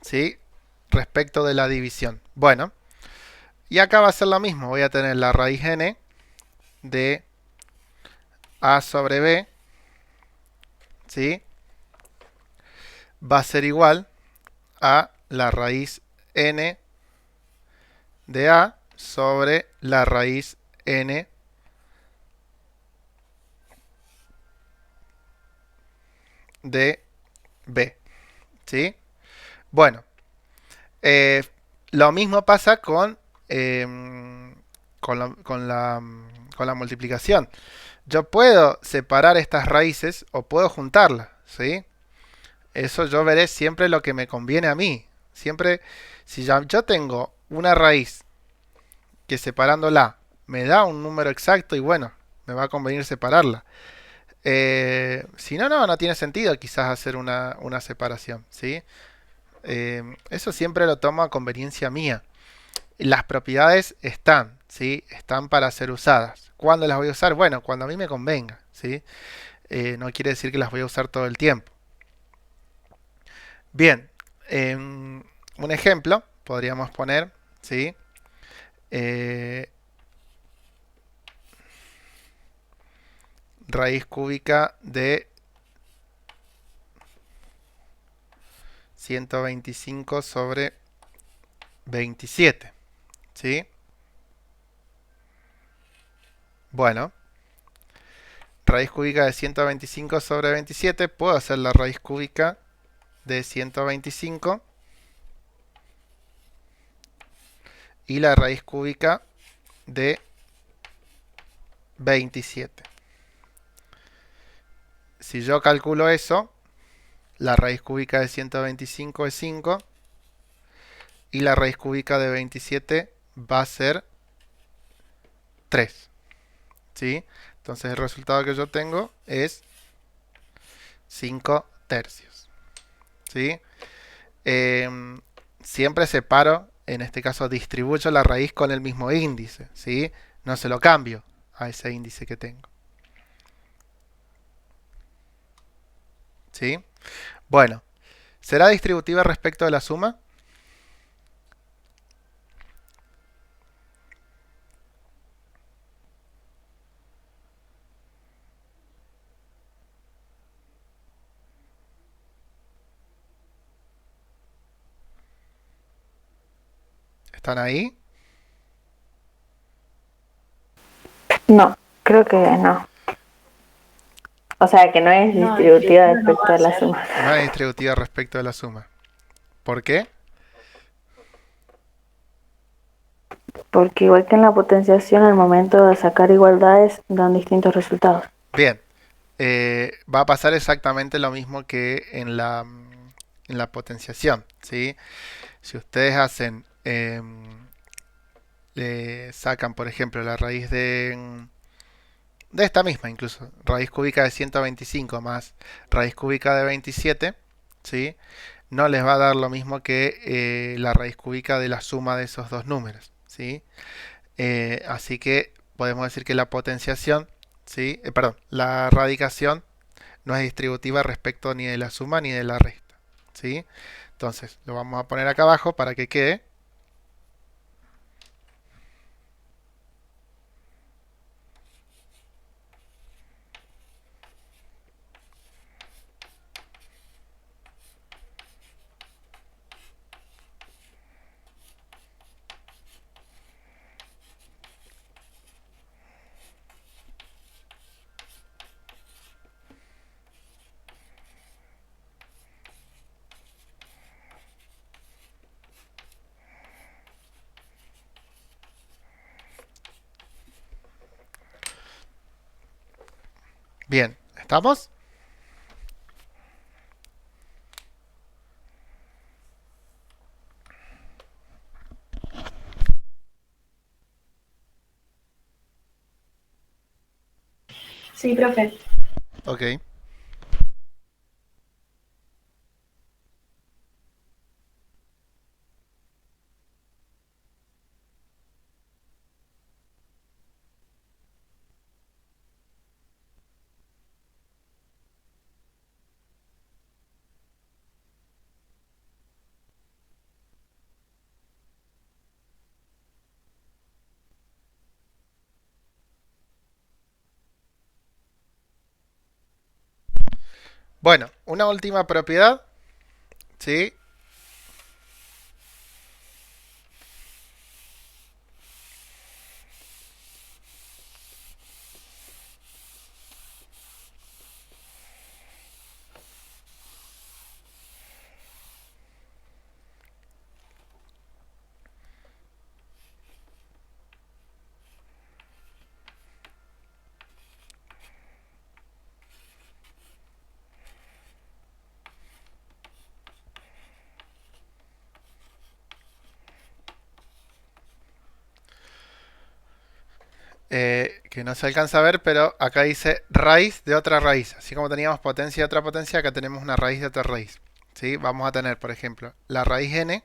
¿Sí? Respecto de la división. Bueno, y acá va a ser lo mismo. Voy a tener la raíz n de a sobre b, ¿sí? Va a ser igual a la raíz n de a sobre la raíz n de b, ¿sí? Bueno, lo mismo pasa con la multiplicación. Yo puedo separar estas raíces o puedo juntarlas, ¿sí? Eso yo veré siempre lo que me conviene a mí. Siempre, si yo tengo una raíz que separándola me da un número exacto y bueno, me va a convenir separarla. Si no, no tiene sentido quizás hacer una separación, ¿sí? Eso siempre lo tomo a conveniencia mía. Las propiedades están, ¿sí? Están para ser usadas. ¿Cuándo las voy a usar? Bueno, cuando a mí me convenga, ¿sí? No quiere decir que las voy a usar todo el tiempo. Bien, un ejemplo podríamos poner, ¿sí? Raíz cúbica de 125 sobre 27, ¿sí? Bueno, raíz cúbica de 125 sobre 27, puedo hacer la raíz cúbica de 125 y la raíz cúbica de 27. Si yo calculo eso, la raíz cúbica de 125 es 5 y la raíz cúbica de 27 va a ser 3, ¿sí? Entonces el resultado que yo tengo es 5 tercios, ¿sí? Siempre separo, en este caso distribuyo la raíz con el mismo índice, ¿sí? No se lo cambio a ese índice que tengo. ¿sí? Bueno, ¿será distributiva respecto de la suma? ¿Están ahí? No, creo que no. O sea, que no es No, distributiva distributiva no respecto va a a la ser. suma. No es distributiva respecto de la suma. ¿Por qué? Porque igual que en la potenciación, al momento de sacar igualdades dan distintos resultados. Bien, va a pasar exactamente lo mismo que en la potenciación, ¿sí? Si ustedes hacen, sacan, por ejemplo, la raíz de esta misma incluso, raíz cúbica de 125 más raíz cúbica de 27, ¿sí? No les va a dar lo mismo que la raíz cúbica de la suma de esos dos números, ¿sí? Así que podemos decir que la potenciación, ¿sí? Perdón, la radicación no es distributiva respecto ni de la suma ni de la resta, ¿sí? Entonces lo vamos a poner acá abajo para que quede. Bien, ¿estamos? Sí, profe. Ok. Bueno, una última propiedad, ¿sí? Que no se alcanza a ver, pero acá dice raíz de otra raíz. Así como teníamos potencia de otra potencia, acá tenemos una raíz de otra raíz, ¿sí? Vamos a tener, por ejemplo, la raíz n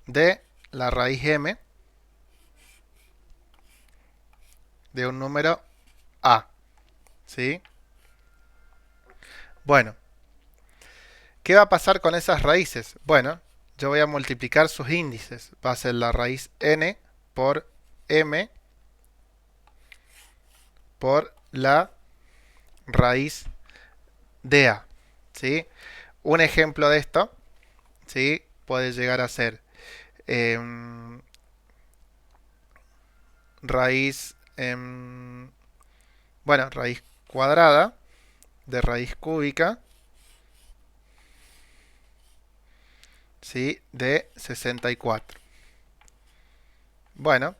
de la raíz m de un número a, ¿sí? Bueno, ¿qué va a pasar con esas raíces? Bueno, yo voy a multiplicar sus índices. Va a ser la raíz n por m por la raíz de a, ¿sí? Un ejemplo de esto, ¿sí? Puede llegar a ser raíz, bueno, raíz cuadrada de raíz cúbica, ¿sí? De 64. Bueno,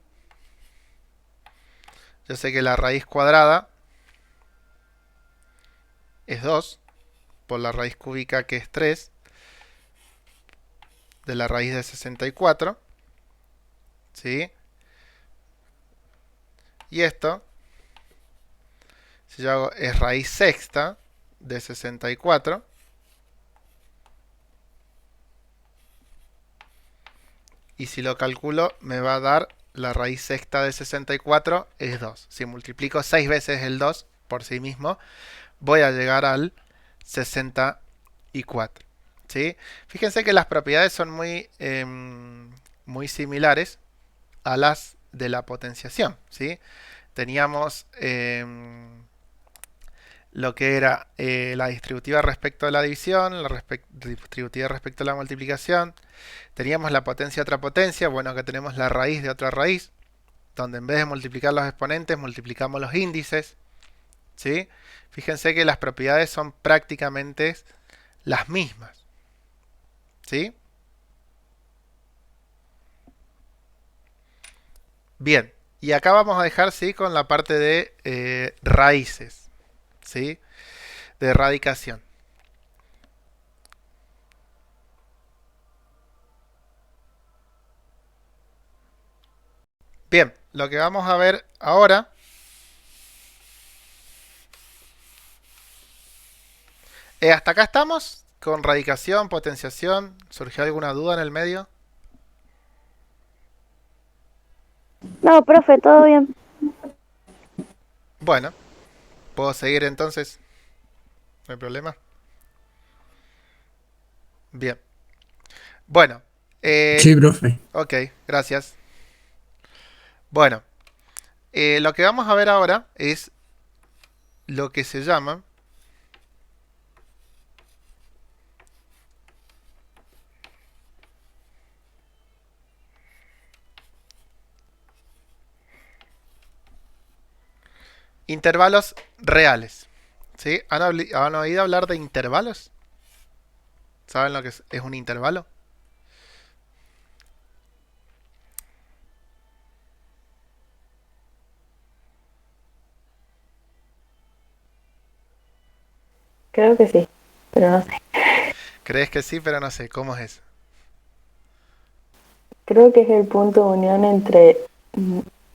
yo sé que la raíz cuadrada es 2 por la raíz cúbica que es 3 de la raíz de 64, ¿sí? Y esto, si yo hago, es raíz sexta de 64. Y si lo calculo, me va a dar la raíz sexta de 64 es 2. Si multiplico 6 veces el 2 por sí mismo, voy a llegar al 64. ¿Sí? Fíjense que las propiedades son muy similares a las de la potenciación. ¿Sí? Teníamos lo que era la distributiva respecto a la división, la distributiva respecto a la multiplicación. Teníamos la potencia de otra potencia, bueno, acá tenemos la raíz de otra raíz, donde en vez de multiplicar los exponentes, multiplicamos los índices. ¿Sí? Fíjense que las propiedades son prácticamente las mismas. ¿Sí? Bien, y acá vamos a dejar, ¿sí?, con la parte de raíces. ¿Sí? De erradicación. Bien, lo que vamos a ver ahora hasta acá estamos con radicación, potenciación. ¿Surgió alguna duda en el medio? No, profe, todo bien. Bueno, ¿puedo seguir entonces? ¿No hay problema? Bien. Bueno. Sí, profe. Ok, gracias. Bueno, lo que vamos a ver ahora es lo que se llama intervalos reales. ¿Sí? ¿Han oído hablar de intervalos? ¿Saben lo que es un intervalo? Creo que sí, pero no sé. ¿Crees que sí, pero no sé? ¿Cómo es eso? Creo que es el punto de unión entre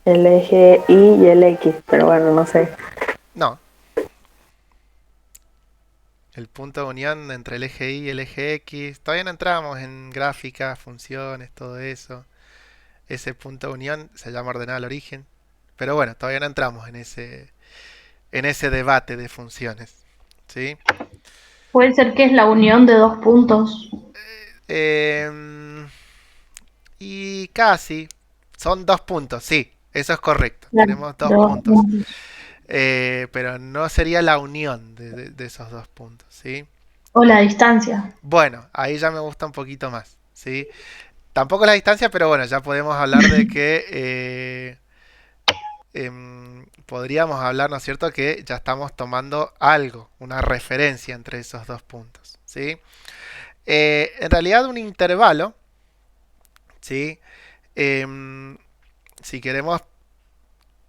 el eje Y y el X, pero bueno, no sé. No. El punto de unión entre el eje Y y el eje X. Todavía no entramos en gráficas, funciones, todo eso. Ese punto de unión se llama ordenada al origen. Pero bueno, todavía no entramos en ese debate de funciones. ¿Sí? Puede ser que es la unión de dos puntos. Em, y casi. Son 2 puntos, sí. Eso es correcto. Claro, Tenemos de 2 dos puntos. puntos. Pero no sería la unión de esos 2 puntos, ¿sí? O la distancia. Bueno, ahí ya me gusta un poquito más, ¿sí? Tampoco la distancia, pero bueno, ya podemos hablar de que podríamos hablar, ¿no es cierto?, que ya estamos tomando algo, una referencia entre esos 2 puntos, ¿sí? En realidad un intervalo, ¿sí? Si queremos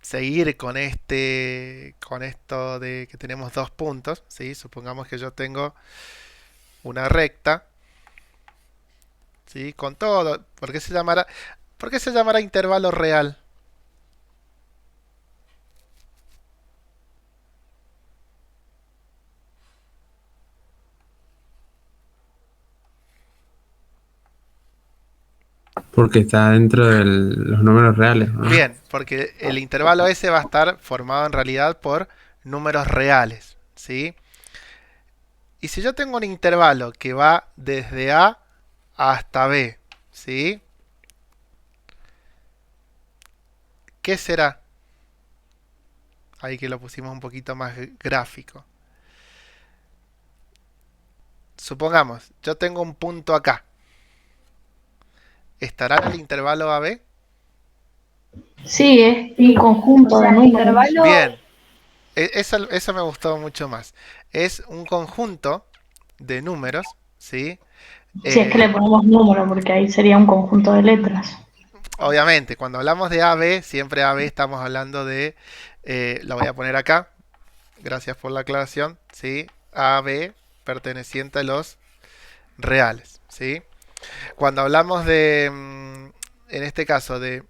seguir con esto de que tenemos 2 puntos, ¿sí? Supongamos que yo tengo una recta, ¿sí? Con todo. ¿Por qué se llamará intervalo real? Porque está dentro de los números reales, ¿no? Bien, porque el intervalo ese va a estar formado en realidad por números reales, ¿sí? Y si yo tengo un intervalo que va desde A hasta B, ¿sí? ¿Qué será? Ahí que lo pusimos un poquito más gráfico. Supongamos, yo tengo un punto acá. ¿Estará en el intervalo AB? Sí, es un conjunto de números. Bien, eso me gustó mucho más. Es un conjunto de números, ¿sí? Si es que le ponemos número, porque ahí sería un conjunto de letras. Obviamente, cuando hablamos de AB, siempre AB estamos hablando de, lo voy a poner acá, gracias por la aclaración, ¿sí? AB perteneciente a los reales, ¿sí? Cuando hablamos en este caso, de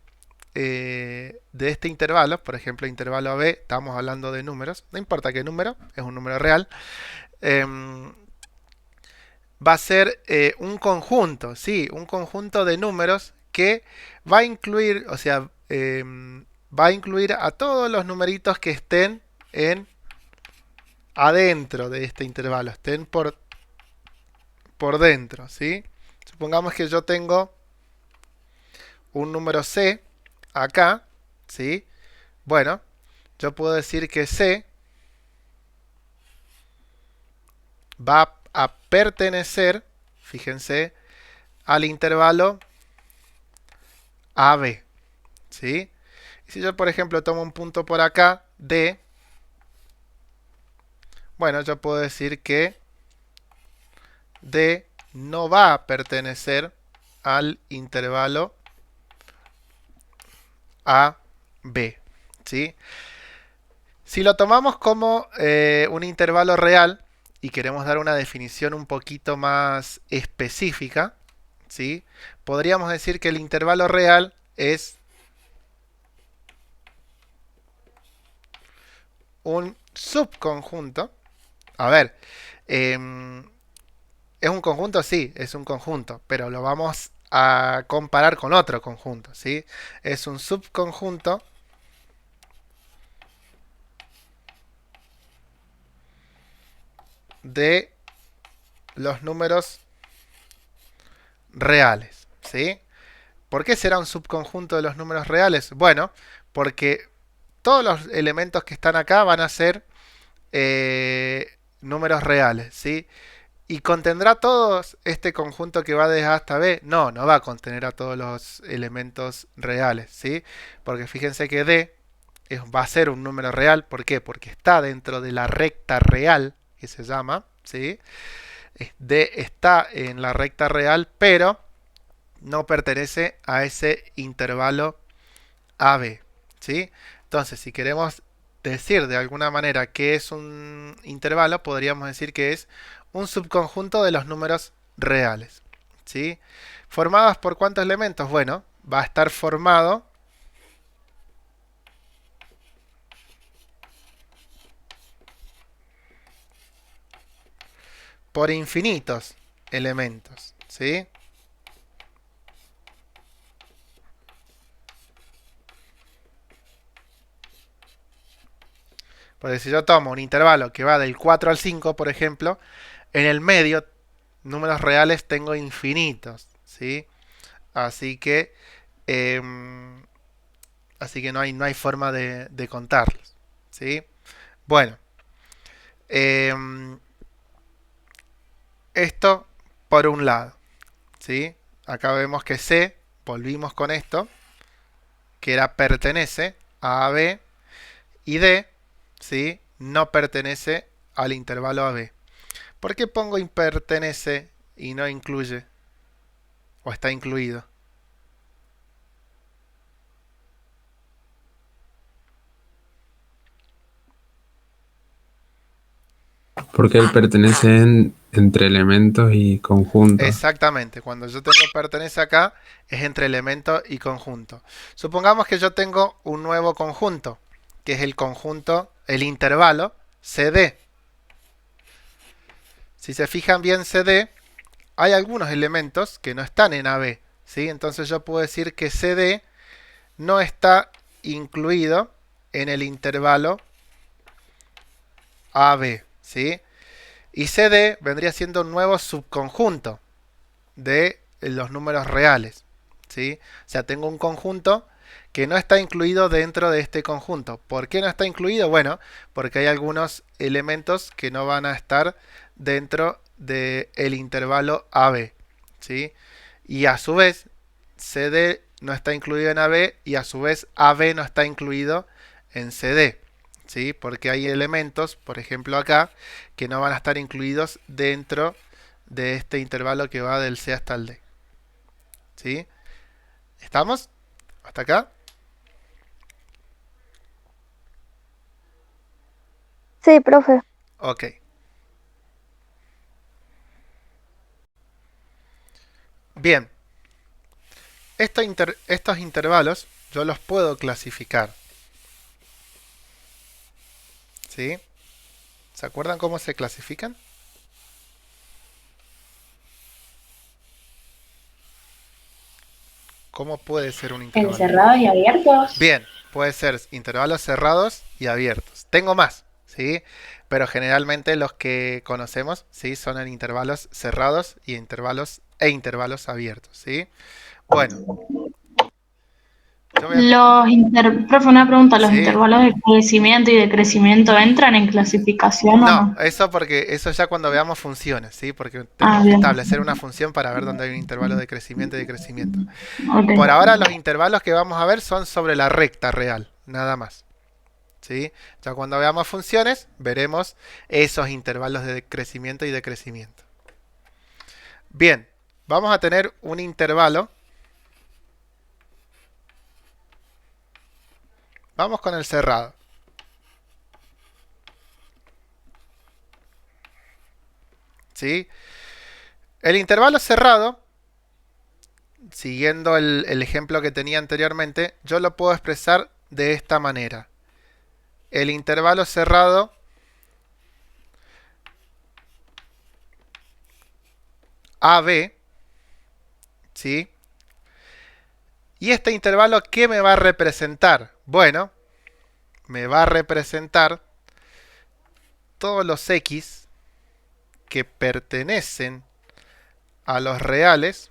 este intervalo, por ejemplo, intervalo AB, estamos hablando de números, no importa qué número, es un número real, va a ser un conjunto, sí, un conjunto de números que va a incluir, o sea, va a incluir a todos los numeritos que estén en adentro de este intervalo, estén por dentro, ¿sí? Supongamos que yo tengo un número C acá, ¿sí? Bueno, yo puedo decir que C va a pertenecer, fíjense, al intervalo AB, ¿sí? Y si yo, por ejemplo, tomo un punto por acá, D, bueno, yo puedo decir que D no va a pertenecer al intervalo AB, ¿sí? Si lo tomamos como un intervalo real y queremos dar una definición un poquito más específica, ¿sí? Podríamos decir que el intervalo real es un subconjunto. A ver, ¿es un conjunto? Sí, es un conjunto, pero lo vamos a comparar con otro conjunto, ¿sí? Es un subconjunto de los números reales, ¿sí? ¿Por qué será un subconjunto de los números reales? Bueno, porque todos los elementos que están acá van a ser números reales, ¿sí? ¿Y contendrá todos este conjunto que va de A hasta B? No, no va a contener a todos los elementos reales, ¿sí? Porque fíjense que D va a ser un número real. ¿Por qué? Porque está dentro de la recta real, que se llama, ¿sí? D está en la recta real, pero no pertenece a ese intervalo AB, ¿sí? Entonces, si queremos decir de alguna manera que es un intervalo, podríamos decir que es un subconjunto de los números reales, ¿sí? ¿Formados por cuántos elementos? Bueno, va a estar formado por infinitos elementos, ¿sí? Porque si yo tomo un intervalo que va del 4 al 5, por ejemplo, en el medio, números reales tengo infinitos, ¿sí? Así que, no hay forma de contarlos, ¿sí? Bueno, esto por un lado, ¿sí? Acá vemos que C, volvimos con esto, que era pertenece a AB, y D, ¿sí? No pertenece al intervalo AB. ¿Por qué pongo pertenece y no incluye? ¿O está incluido? Porque él pertenece entre elementos y conjuntos. Exactamente, cuando yo tengo pertenece acá, es entre elemento y conjunto. Supongamos que yo tengo un nuevo conjunto, que es el conjunto, el intervalo CD. Si se fijan bien CD, hay algunos elementos que no están en AB, ¿sí? Entonces yo puedo decir que CD no está incluido en el intervalo AB, ¿sí? Y CD vendría siendo un nuevo subconjunto de los números reales, ¿sí? O sea, tengo un conjunto que no está incluido dentro de este conjunto. ¿Por qué no está incluido? Bueno, porque hay algunos elementos que no van a estar dentro del intervalo AB, ¿sí? Y a su vez, CD no está incluido en AB y a su vez AB no está incluido en CD, ¿sí? Porque hay elementos, por ejemplo acá, que no van a estar incluidos dentro de este intervalo que va del C hasta el D, ¿sí? ¿Estamos? ¿Hasta acá? Sí, profe. Ok. Bien. Estos intervalos yo los puedo clasificar, ¿sí? ¿Se acuerdan cómo se clasifican? ¿Cómo puede ser un intervalo? Encerrados y abiertos. Bien, puede ser intervalos cerrados y abiertos. Tengo más, ¿sí? pero generalmente los que conocemos, ¿sí? Son en intervalos cerrados y intervalos abiertos, ¿sí? Bueno, yo voy a... Profe, una pregunta, ¿los Sí. intervalos de crecimiento y decrecimiento entran en clasificación o No, no? eso porque eso ya cuando veamos funciones, ¿sí? Porque Ah, tenemos que bien, establecer una función para ver dónde hay un intervalo de crecimiento y decrecimiento. Por ok. ahora los intervalos que vamos a ver son sobre la recta real, nada más. ¿Sí? Ya cuando veamos funciones, veremos esos intervalos de crecimiento y decrecimiento. Bien, vamos a tener un intervalo. Vamos con el cerrado. ¿Sí? El intervalo cerrado, siguiendo el ejemplo que tenía anteriormente, yo lo puedo expresar de esta manera. El intervalo cerrado AB, ¿sí? ¿Y este intervalo qué me va a representar? Bueno, me va a representar todos los X que pertenecen a los reales,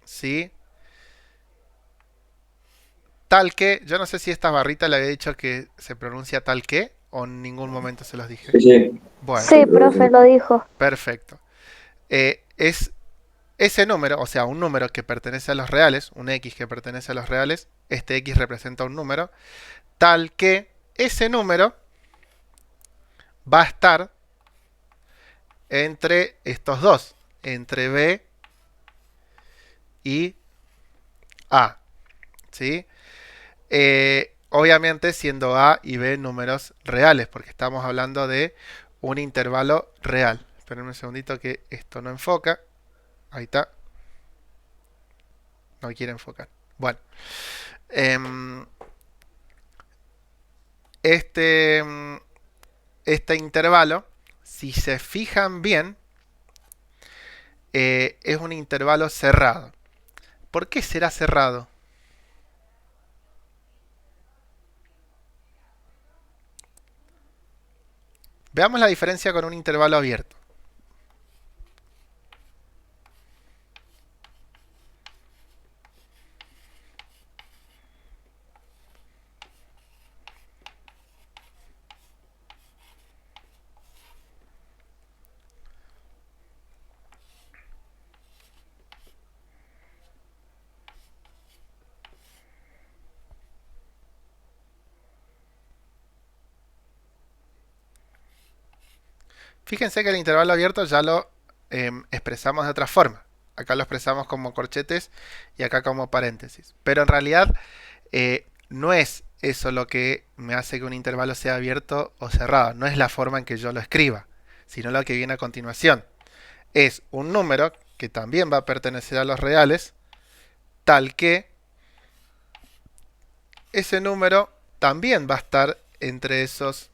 ¿sí? Tal que, yo no sé si esta barrita le había dicho que se pronuncia tal que, o en ningún momento se los dije. Sí, sí. Bueno, Sí, profe, lo dijo. perfecto. Es ese número, o sea, un número que pertenece a los reales, un X que pertenece a los reales, este X representa un número, tal que ese número va a estar entre estos dos, entre B y A, ¿sí? Obviamente siendo A y B números reales, porque estamos hablando de un intervalo real. Esperen un segundito que esto no enfoca. Ahí está. No quiere enfocar. Bueno. Este intervalo, si se fijan bien, es un intervalo cerrado. ¿Por qué será cerrado? Veamos la diferencia con un intervalo abierto. Fíjense que el intervalo abierto ya lo expresamos de otra forma. Acá lo expresamos como corchetes y acá como paréntesis. Pero en realidad no es eso lo que me hace que un intervalo sea abierto o cerrado. No es la forma en que yo lo escriba, sino lo que viene a continuación. Es un número que también va a pertenecer a los reales, tal que ese número también va a estar entre esos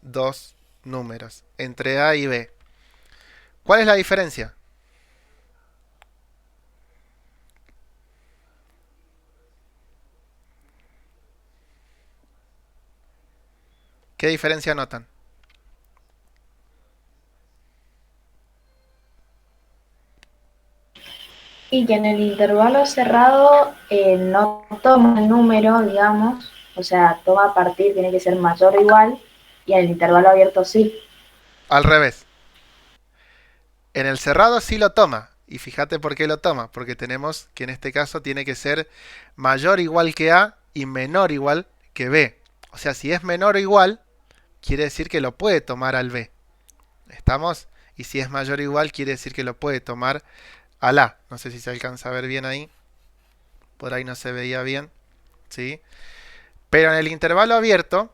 dos números, entre A y B. ¿Cuál es la diferencia? ¿Qué diferencia notan? Y que en el intervalo cerrado no toma el número, digamos, o sea, toma a partir, tiene que ser mayor o igual, y en el intervalo abierto sí. Al revés. En el cerrado sí lo toma. Y fíjate por qué lo toma. Porque tenemos que en este caso tiene que ser mayor o igual que A y menor o igual que B. O sea, si es menor o igual, quiere decir que lo puede tomar al B. ¿Estamos? Y si es mayor o igual, quiere decir que lo puede tomar al A. No sé si se alcanza a ver bien ahí. Por ahí no se veía bien. ¿Sí? Pero en el intervalo abierto,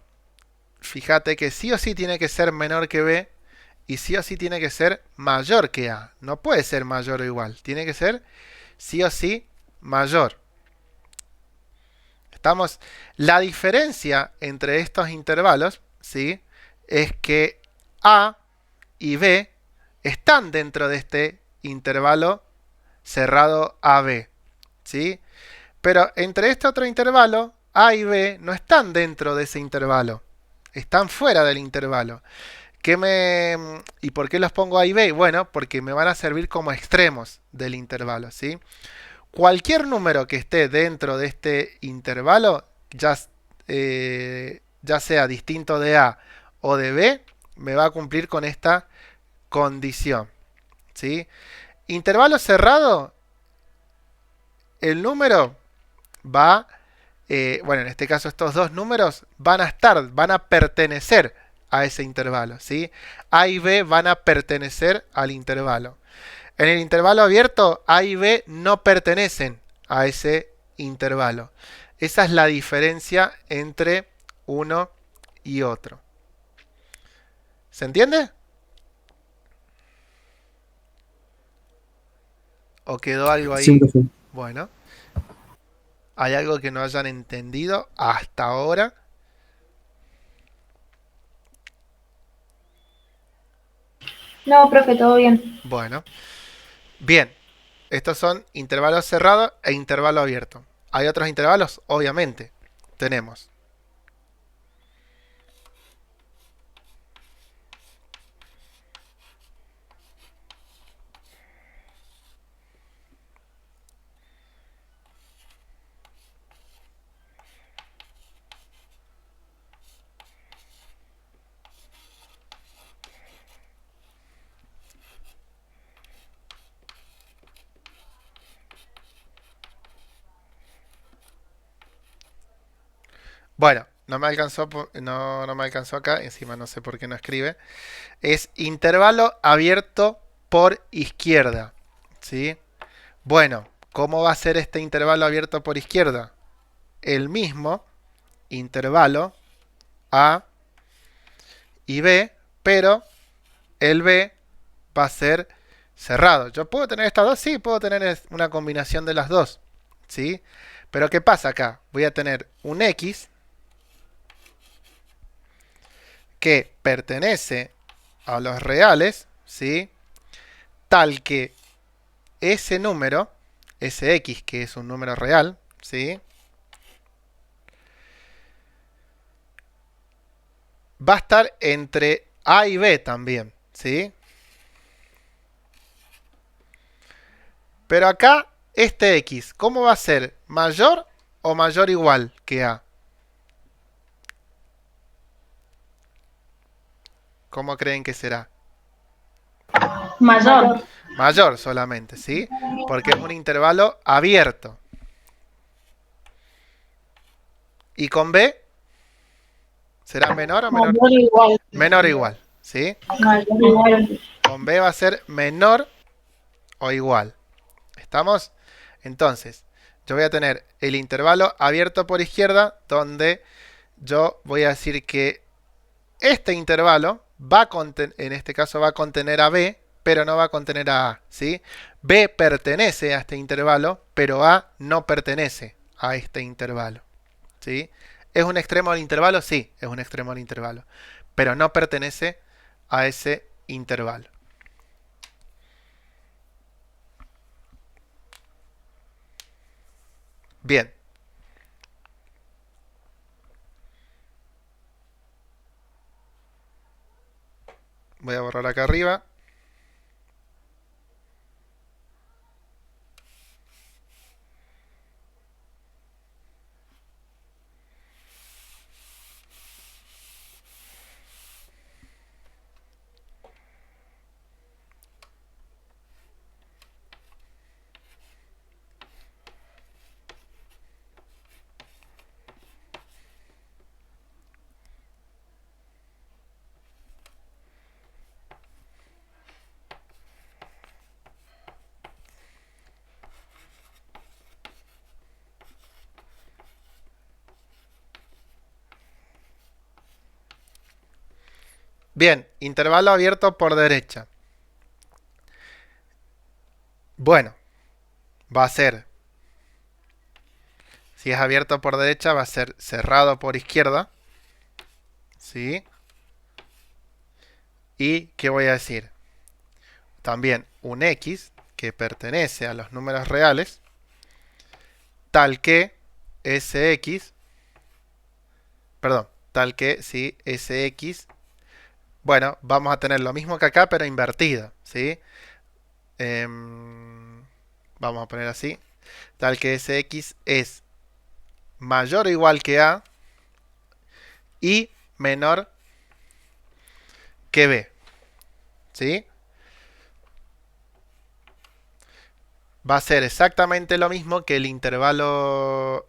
fíjate que sí o sí tiene que ser menor que B y sí o sí tiene que ser mayor que A. No puede ser mayor o igual. Tiene que ser sí o sí mayor. ¿Estamos? La diferencia entre estos intervalos, ¿sí? Es que A y B están dentro de este intervalo cerrado AB, ¿sí? Pero entre este otro intervalo, A y B no están dentro de ese intervalo. están fuera del intervalo. ¿Y por qué los pongo A y B? Bueno, porque me van a servir como extremos del intervalo, ¿sí? Cualquier número que esté dentro de este intervalo, ya sea distinto de A o de B, me va a cumplir con esta condición, ¿sí? Intervalo cerrado, el número va, bueno, en este caso estos dos números van a pertenecer a ese intervalo, ¿sí? A y B van a pertenecer al intervalo. En el intervalo abierto, A y B no pertenecen a ese intervalo. Esa es la diferencia entre uno y otro. ¿Se entiende? ¿O quedó algo ahí? Sí, profe. Bueno. ¿Hay algo que no hayan entendido hasta ahora? No, profe, todo bien. Bueno. Bien. Estos son intervalos cerrados e intervalo abierto. ¿Hay otros intervalos? Obviamente. Tenemos. Bueno, no me alcanzó, no me alcanzó acá, encima no sé por qué no escribe. Es intervalo abierto por izquierda, ¿sí? Bueno, ¿cómo va a ser este intervalo abierto por izquierda? El mismo intervalo A y B, pero el B va a ser cerrado. ¿Yo puedo tener estas dos? Sí, puedo tener una combinación de las dos, ¿sí? Pero ¿qué pasa acá? Voy a tener un X que pertenece a los reales, ¿sí? Tal que ese número, ese X que es un número real, ¿sí? Va a estar entre A y B también, ¿sí? Pero acá, este X, ¿cómo va a ser? ¿Mayor o mayor o igual que A? ¿Cómo creen que será? Mayor. Mayor solamente, ¿sí? Porque es un intervalo abierto. ¿Y con B? ¿Será menor o menor? Mayor igual. Menor o igual, ¿sí? Mayor igual. Con B va a ser menor o igual. ¿Estamos? Entonces, yo voy a tener el intervalo abierto por izquierda, donde yo voy a decir que este intervalo en este caso va a contener a B, pero no va a contener a A, ¿sí? B pertenece a este intervalo, pero A no pertenece a este intervalo, ¿sí? ¿Es un extremo del intervalo? Sí, es un extremo del intervalo, pero no pertenece a ese intervalo. Bien. Voy a borrar acá arriba. Bien, intervalo abierto por derecha. Bueno, va a ser, si es abierto por derecha, va a ser cerrado por izquierda. ¿Sí? ¿Y qué voy a decir? También un X que pertenece a los números reales, tal que ese X, perdón, tal que, ¿sí? Sx, bueno, vamos a tener lo mismo que acá, pero invertido, ¿sí? Vamos a poner así, tal que Sx es mayor o igual que A y menor que B, ¿sí? Va a ser exactamente lo mismo que el intervalo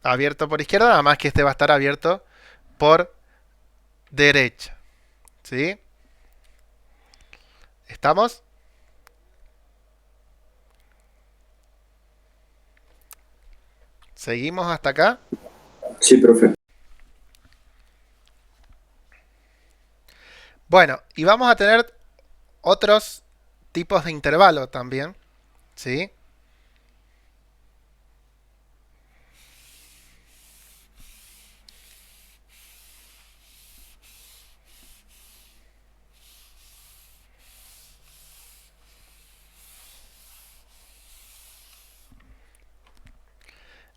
abierto por izquierda, nada más que este va a estar abierto por derecha, ¿sí? ¿Estamos? ¿Seguimos hasta acá? Sí, profe. Bueno, y vamos a tener otros tipos de intervalo también, ¿sí?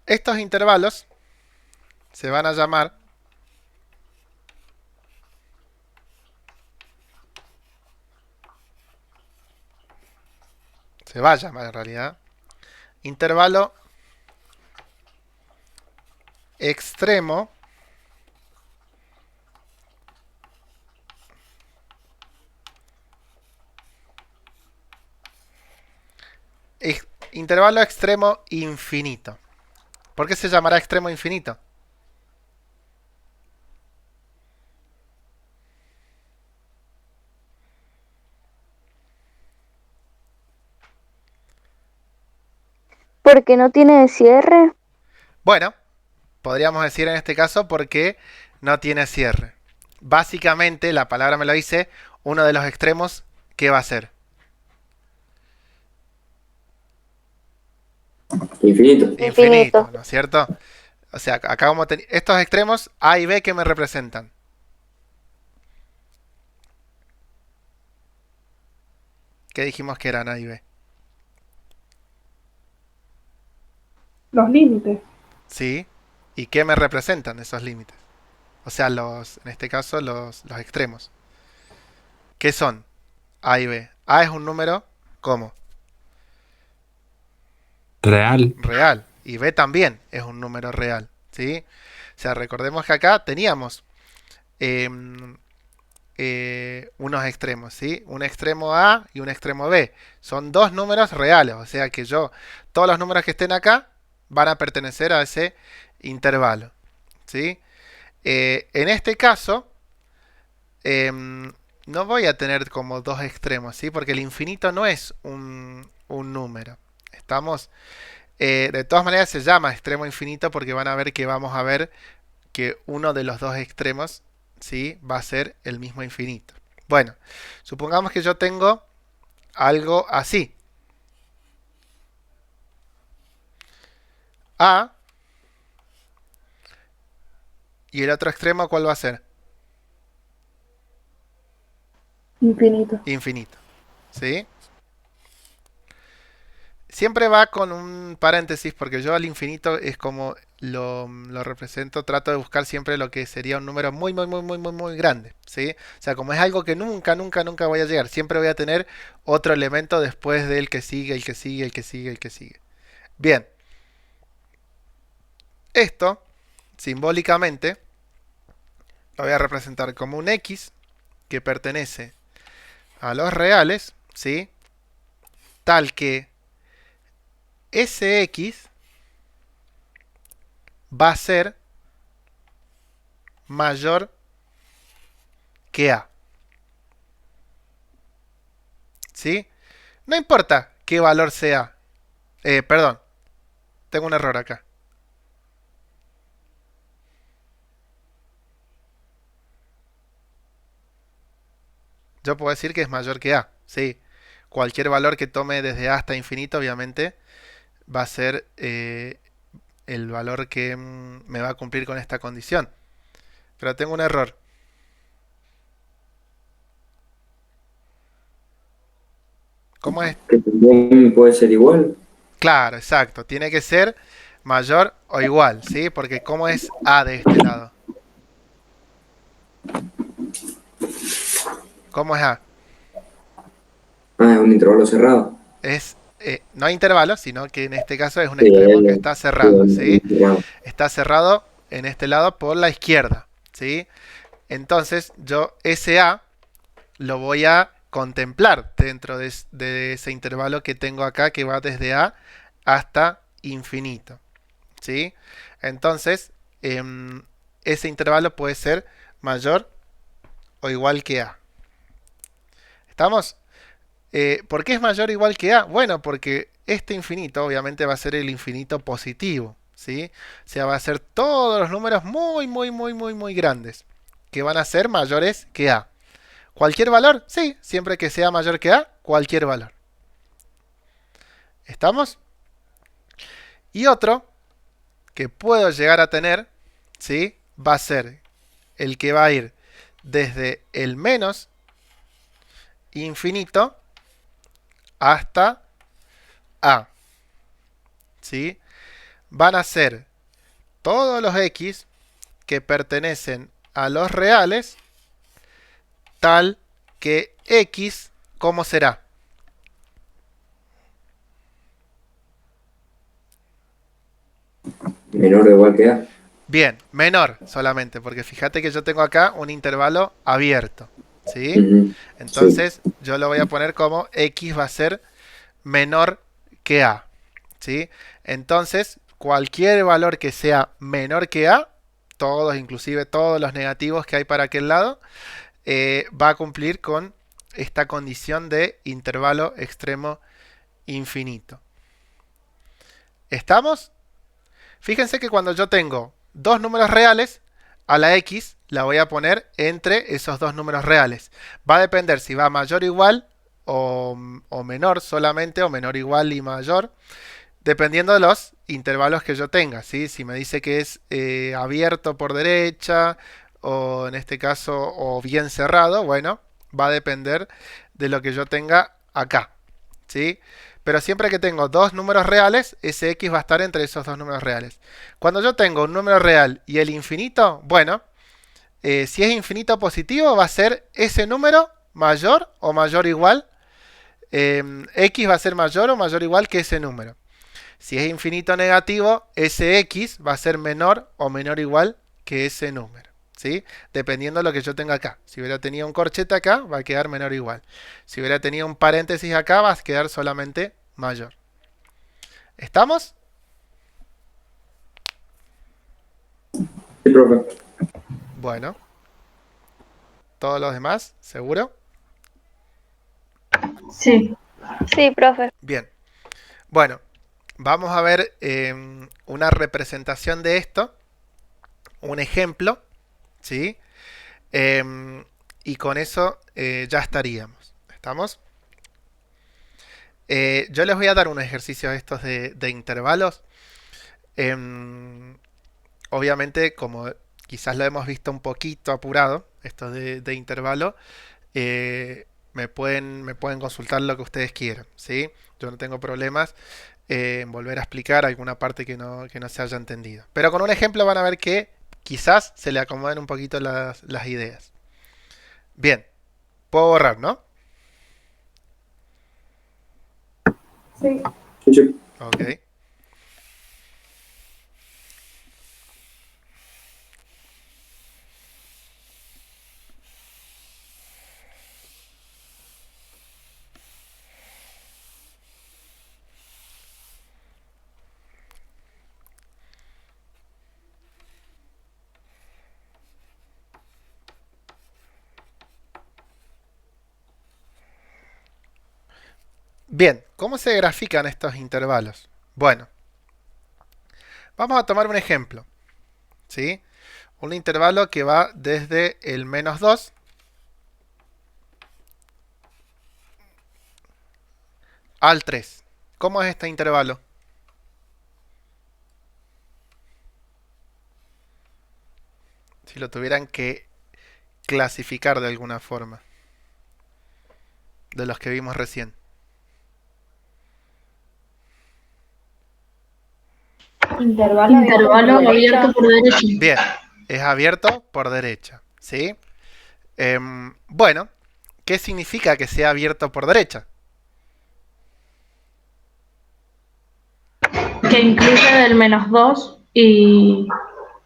Estos intervalos se van a llamar se va a llamar en realidad intervalo extremo intervalo extremo infinito. ¿Por qué se llamará extremo infinito? Porque no tiene cierre. Bueno, podríamos decir en este caso porque no tiene cierre. Básicamente, la palabra me lo dice, uno de los extremos, ¿qué va a ser? Infinito. Infinito. ¿No es cierto? O sea, acá vamos a tener estos extremos A y B que me representan. ¿Qué dijimos que eran A y B? Los límites. ¿Sí? ¿Y qué me representan esos límites? O sea, en este caso, los extremos. ¿Qué son? A y B. A es un número, ¿cómo? Real. Real. Y B también es un número real, ¿sí? O sea, recordemos que acá teníamos unos extremos, ¿sí? Un extremo A y un extremo B. Son dos números reales, o sea que todos los números que estén acá van a pertenecer a ese intervalo, ¿sí? En este caso, no voy a tener como dos extremos, ¿sí? Porque el infinito no es un número. De todas maneras se llama extremo infinito porque van a ver que vamos a ver que uno de los dos extremos, ¿sí? Va a ser el mismo infinito. Bueno, supongamos que yo tengo algo así. A. ¿Y el otro extremo cuál va a ser? Infinito. Infinito. ¿Sí? Siempre va con un paréntesis porque yo al infinito es como lo represento, trato de buscar siempre lo que sería un número muy, muy, muy, muy, muy, muy grande, ¿sí? O sea, como es algo que nunca, nunca, nunca voy a llegar, siempre voy a tener otro elemento después del que sigue, el que sigue, el que sigue, el que sigue. Bien. Esto, simbólicamente, lo voy a representar como un X que pertenece a los reales, ¿sí? Tal que Sx va a ser mayor que A. ¿Sí? No importa qué valor sea. Perdón, tengo un error acá. Yo puedo decir que es mayor que A. Sí. Cualquier valor que tome desde A hasta infinito, obviamente, va a ser el valor que me va a cumplir con esta condición. Pero tengo un error. ¿Cómo es? Que también puede ser igual. Claro, exacto. Tiene que ser mayor o igual, ¿sí? Porque ¿cómo es A de este lado? ¿Cómo es A? Ah, es un intervalo cerrado. Es, no hay intervalo, sino que en este caso es un Sí, extremo que está cerrado, ¿sí? cerrado. Está cerrado en este lado por la izquierda, ¿sí? Entonces yo ese A lo voy a contemplar dentro de ese intervalo que tengo acá, que va desde A hasta infinito, ¿sí? Entonces, ese intervalo puede ser mayor o igual que A. ¿Estamos? ¿Por qué es mayor o igual que A? Bueno, porque este infinito obviamente va a ser el infinito positivo, ¿sí? O sea, va a ser todos los números muy, muy, muy, muy, muy grandes, que van a ser mayores que A. ¿Cualquier valor? Sí, siempre que sea mayor que A, cualquier valor. ¿Estamos? Y otro que puedo llegar a tener, ¿sí? Va a ser el que va a ir desde el menos infinito hasta A, ¿sí? Van a ser todos los X que pertenecen a los reales, tal que X, ¿cómo será? Menor o igual que A. Bien, menor solamente, porque fíjate que yo tengo acá un intervalo abierto, ¿sí? Ujú. Entonces yo lo voy a poner como X va a ser menor que A, ¿sí? Entonces, cualquier valor que sea menor que A, todos, inclusive todos los negativos que hay para aquel lado, va a cumplir con esta condición de intervalo extremo infinito. ¿Estamos? Fíjense que cuando yo tengo dos números reales, a la X la voy a poner entre esos dos números reales. Va a depender si va mayor o igual o menor solamente, o menor igual y mayor, dependiendo de los intervalos que yo tenga, ¿sí? Si me dice que es abierto por derecha, o en este caso, o bien cerrado, bueno, va a depender de lo que yo tenga acá, ¿sí? Pero siempre que tengo dos números reales, ese X va a estar entre esos dos números reales. Cuando yo tengo un número real y el infinito, bueno, si es infinito positivo, va a ser ese número mayor o mayor o igual. X va a ser mayor o mayor o igual que ese número. Si es infinito negativo, ese X va a ser menor o menor o igual que ese número, ¿sí? Dependiendo de lo que yo tenga acá. Si hubiera tenido un corchete acá, va a quedar menor o igual. Si hubiera tenido un paréntesis acá, va a quedar solamente mayor. ¿Estamos? Sí, profe. Bueno. ¿Todos los demás? ¿Seguro? Sí. Sí, profe. Bien. Bueno, vamos a ver una representación de esto. Un ejemplo, ¿sí? Y con eso ya estaríamos. ¿Estamos? Yo les voy a dar unos ejercicios estos de intervalos. Obviamente, como quizás lo hemos visto un poquito apurado, esto de intervalo, me pueden consultar lo que ustedes quieran, ¿sí? Yo no tengo problemas en volver a explicar alguna parte que no se haya entendido. Pero con un ejemplo van a ver que quizás se le acomoden un poquito las ideas. Bien, puedo borrar, ¿no? Sí. Sí, sí. Ok. Bien, ¿cómo se grafican estos intervalos? Bueno, vamos a tomar un ejemplo, ¿sí? Un intervalo que va desde el menos 2 al 3. ¿Cómo es este intervalo? Si lo tuvieran que clasificar de alguna forma, de los que vimos recién. Intervalo Abierto por derecha. Bien, es abierto por derecha, ¿sí? Bueno, ¿qué significa que sea abierto por derecha? Que incluye el -2 y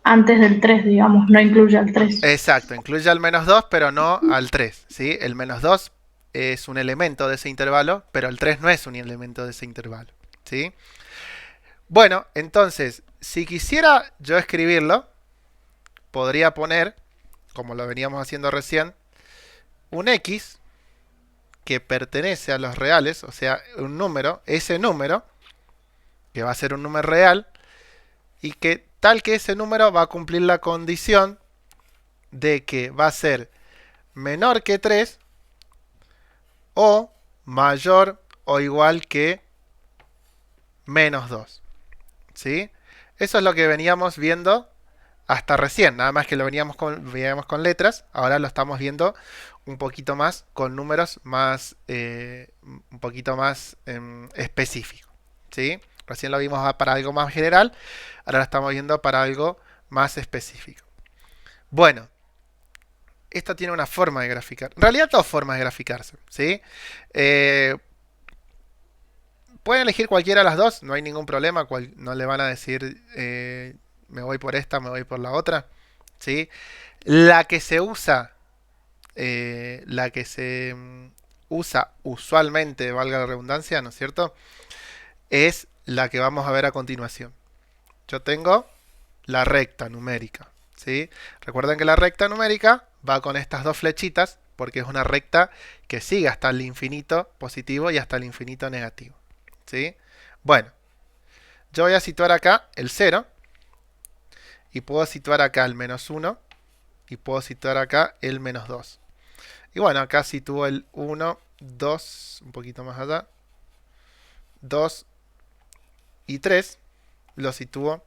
antes del 3, digamos, no incluye al 3. Exacto, incluye al -2, pero no al 3, ¿sí? El -2 es un elemento de ese intervalo, pero el 3 no es un elemento de ese intervalo, ¿sí? Bueno, entonces, si quisiera yo escribirlo, podría poner, como lo veníamos haciendo recién, un x que pertenece a los reales, o sea, un número, ese número, que va a ser un número real, y que tal que ese número va a cumplir la condición de que va a ser menor que 3 o mayor o igual que -2. ¿Sí? Eso es lo que veníamos viendo hasta recién, nada más que lo veníamos con letras, ahora lo estamos viendo un poquito más con números más, un poquito más específicos. ¿Sí? Recién lo vimos para algo más general, ahora lo estamos viendo para algo más específico. Bueno, esto tiene una forma de graficar. En realidad, dos formas de graficarse. ¿Sí? Pueden elegir cualquiera de las dos, no hay ningún problema. No le van a decir me voy por esta, me voy por la otra. ¿Sí? La que se usa, usualmente, valga la redundancia, ¿no es cierto? Es la que vamos a ver a continuación. Yo tengo la recta numérica. ¿Sí? Recuerden que la recta numérica va con estas dos flechitas porque es una recta que sigue hasta el infinito positivo y hasta el infinito negativo. ¿Sí? Bueno, yo voy a situar acá el 0 y puedo situar acá el -1 y puedo situar acá el -2. Y bueno, acá sitúo el 1, 2, un poquito más allá, 2 y 3, lo sitúo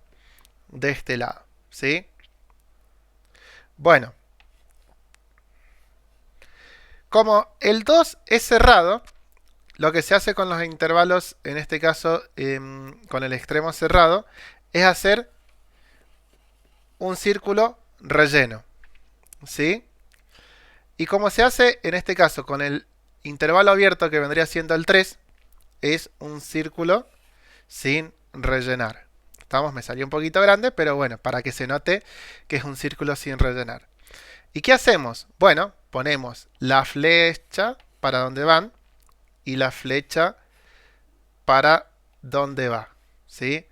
de este lado. ¿Sí? Bueno, como el 2 es cerrado, lo que se hace con los intervalos, en este caso con el extremo cerrado, es hacer un círculo relleno. ¿Sí? Y como se hace en este caso con el intervalo abierto, que vendría siendo el 3, es un círculo sin rellenar. Me salió un poquito grande, pero bueno, para que se note que es un círculo sin rellenar. ¿Y qué hacemos? Bueno, ponemos la flecha para donde van y la flecha para donde va. ¿Sí?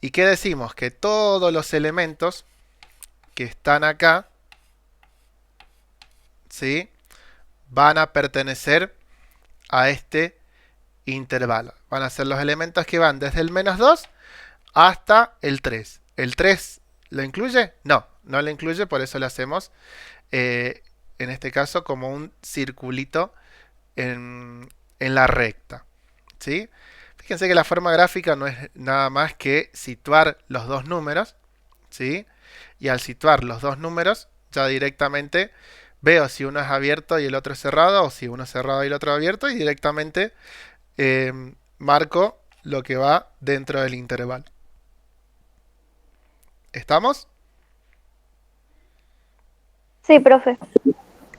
¿Y qué decimos? Que todos los elementos que están acá, ¿sí?, van a pertenecer a este intervalo. Van a ser los elementos que van desde el -2 hasta el 3. ¿El 3 lo incluye? No, no lo incluye, por eso lo hacemos en este caso como un circulito en la recta. ¿Sí? Fíjense que la forma gráfica no es nada más que situar los dos números. ¿Sí? Y al situar los dos números, ya directamente veo si uno es abierto y el otro es cerrado, o si uno es cerrado y el otro abierto, y directamente marco lo que va dentro del intervalo. ¿Estamos? Sí, profe.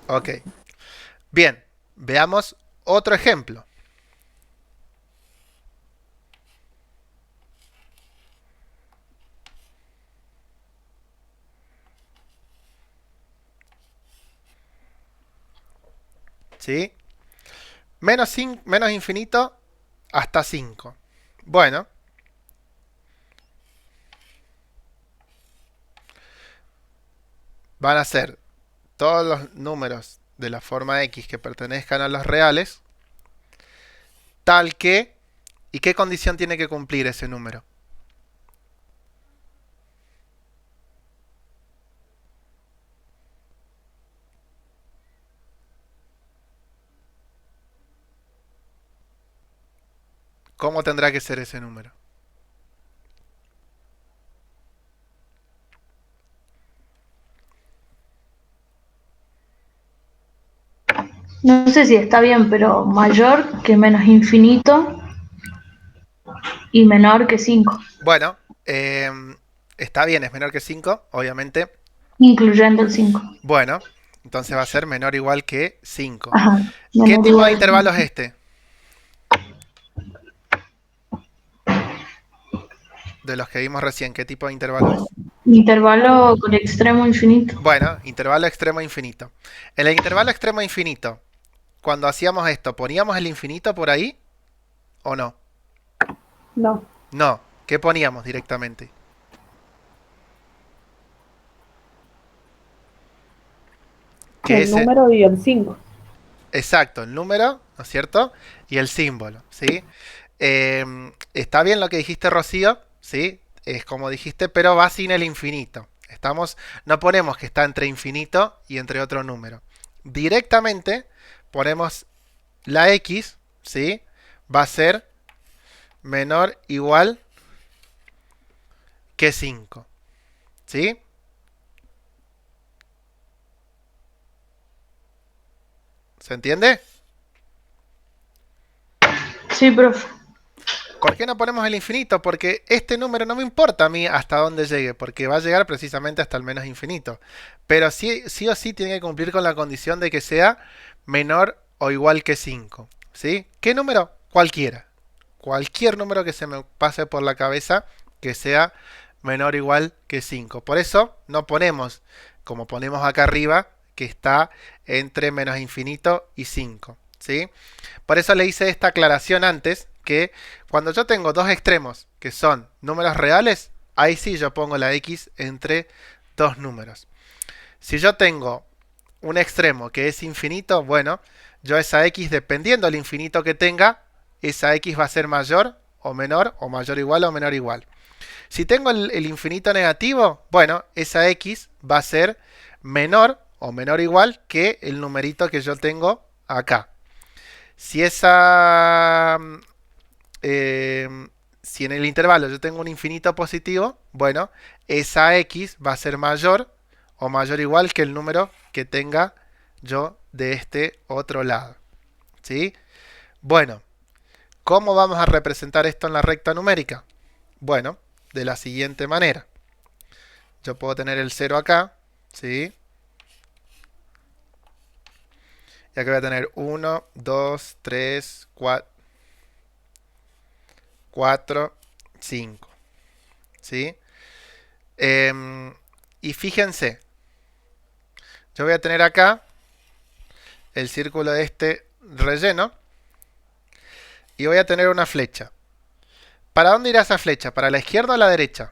Ok. Bien, veamos otro ejemplo. ¿Sí? Menos infinito hasta 5. Bueno. Van a ser todos los números de la forma x que pertenezcan a los reales, tal que... ¿Y qué condición tiene que cumplir ese número? ¿Cómo tendrá que ser ese número? No sé si está bien, pero mayor que menos infinito y menor que 5, Bueno, está bien, es menor que 5, obviamente. incluyendo el 5. Bueno, Entonces va a ser menor o igual que 5. Ajá. ¿Qué Menor o tipo igual de a intervalo es 5. este? De los que vimos recién, ¿qué tipo de intervalo es? Intervalo con extremo infinito. Bueno, intervalo extremo infinito. En el intervalo extremo infinito, cuando hacíamos esto, ¿poníamos el infinito por ahí o no? No. No. ¿Qué poníamos directamente? Que El ese, número y el 5. exacto, el número, ¿no es cierto? Y el símbolo, ¿sí? Está bien lo que dijiste, Rocío, ¿sí? Es como dijiste, pero va sin el infinito. No ponemos que está entre infinito y entre otro número. Directamente ponemos la x, ¿sí? Va a ser menor o igual que 5, ¿sí? ¿Se entiende? Sí, profe. ¿Por qué no ponemos el infinito? Porque este número no me importa a mí hasta dónde llegue, porque va a llegar precisamente hasta el menos infinito. Pero sí, sí o sí tiene que cumplir con la condición de que sea menor o igual que 5. ¿Sí? ¿Qué número? Cualquiera. Cualquier número que se me pase por la cabeza que sea menor o igual que 5. Por eso no ponemos, como ponemos acá arriba, que está entre menos infinito y 5. ¿Sí? Por eso le hice esta aclaración antes, que cuando yo tengo dos extremos que son números reales, ahí sí yo pongo la x entre dos números. Si yo tengo un extremo que es infinito, bueno, yo esa x, dependiendo del infinito que tenga, esa x va a ser mayor o mayor o igual o menor o igual. Si tengo el infinito negativo, bueno, esa x va a ser menor o menor o igual que el numerito que yo tengo acá. Si si en el intervalo yo tengo un infinito positivo, bueno, esa x va a ser mayor o mayor o igual que el número que tenga yo de este otro lado. ¿Sí? Bueno, ¿cómo vamos a representar esto en la recta numérica? Bueno, de la siguiente manera. Yo puedo tener el 0 acá, ¿sí? Y acá voy a tener 1, 2, 3, 4, 5. ¿Sí? Y fíjense, yo voy a tener acá el círculo de este relleno y voy a tener una flecha. ¿Para dónde irá esa flecha? ¿Para la izquierda o la derecha?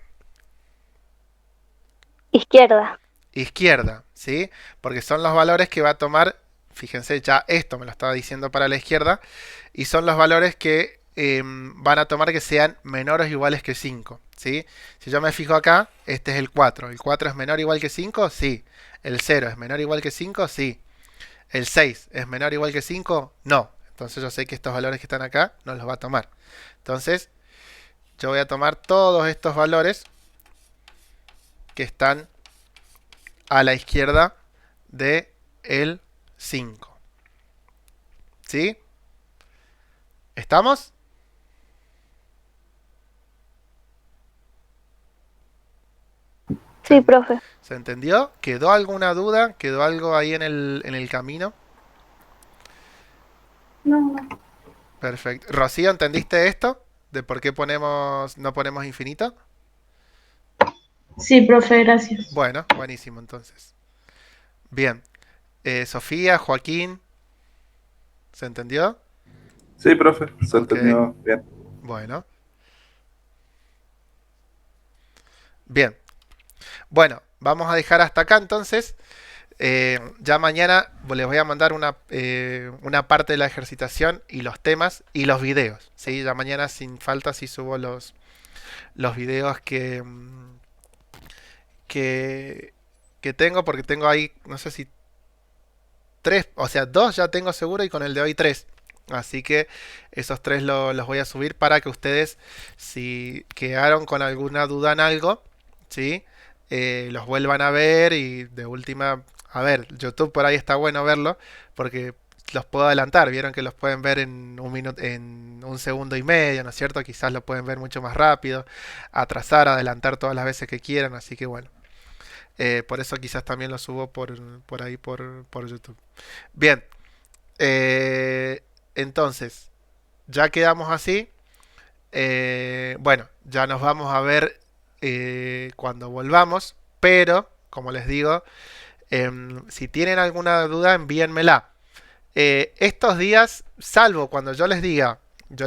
Izquierda. Izquierda, ¿sí? Porque son los valores que va a tomar, fíjense, ya esto me lo estaba diciendo para la izquierda, y son los valores que van a tomar que sean menores o iguales que 5, ¿sí? Si yo me fijo acá, este es el 4. ¿El 4 es menor o igual que 5? Sí. ¿El 0 es menor o igual que 5? Sí. ¿El 6 es menor o igual que 5? No. Entonces yo sé que estos valores que están acá no los va a tomar. Entonces, yo voy a tomar todos estos valores que están a la izquierda de el 5. ¿Sí? ¿Estamos? Sí, profe. ¿Se entendió? ¿Quedó alguna duda? ¿Quedó algo ahí en el camino? No, no. Perfecto. Rocío, ¿entendiste esto? ¿De por qué no ponemos infinito? Sí, profe, gracias. Bueno, buenísimo entonces. Bien. Sofía, Joaquín, ¿se entendió? Sí, profe, se Ok. entendió bien. Bueno. Bien. Bueno, vamos a dejar hasta acá entonces. Ya mañana les voy a mandar una parte de la ejercitación y los temas y los videos. ¿Sí? Ya mañana sin falta sí subo los videos que tengo, porque tengo ahí, no sé si tres, o sea, dos ya tengo seguro y con el de hoy tres. Así que esos tres los voy a subir para que ustedes, si quedaron con alguna duda en algo, ¿sí? Los vuelvan a ver y de última, a ver, YouTube por ahí está bueno verlo porque los puedo adelantar. Vieron que los pueden ver en un minuto, en un segundo y medio, ¿no es cierto? Quizás lo pueden ver mucho más rápido, atrasar, adelantar todas las veces que quieran. Así que bueno, Por eso quizás también lo subo por ahí por YouTube. Bien, entonces, ya quedamos así. Bueno, ya nos vamos a ver cuando volvamos, pero, como les digo, si tienen alguna duda, envíenmela. Estos días, salvo cuando yo les diga, yo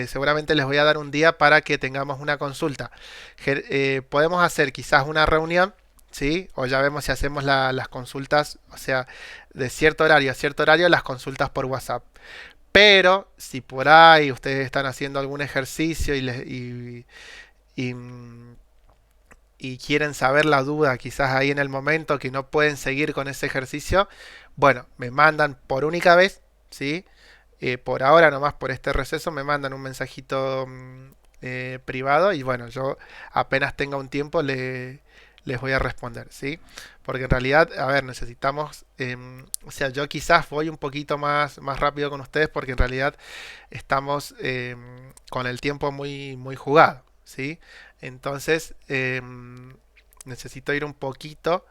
seguramente les voy a dar un día para que tengamos una consulta. Podemos hacer quizás una reunión, ¿sí? O ya vemos si hacemos las consultas, o sea, de cierto horario a cierto horario, las consultas por WhatsApp. Pero si por ahí ustedes están haciendo algún ejercicio y, y quieren saber la duda, quizás ahí en el momento que no pueden seguir con ese ejercicio, bueno, me mandan por única vez, ¿sí? Por ahora nomás por este receso me mandan un mensajito privado y bueno, yo apenas tenga un tiempo les voy a responder, ¿sí? Porque en realidad, a ver, necesitamos, o sea, yo quizás voy un poquito más rápido con ustedes porque en realidad estamos con el tiempo muy jugado, ¿sí? Entonces, necesito ir un poquito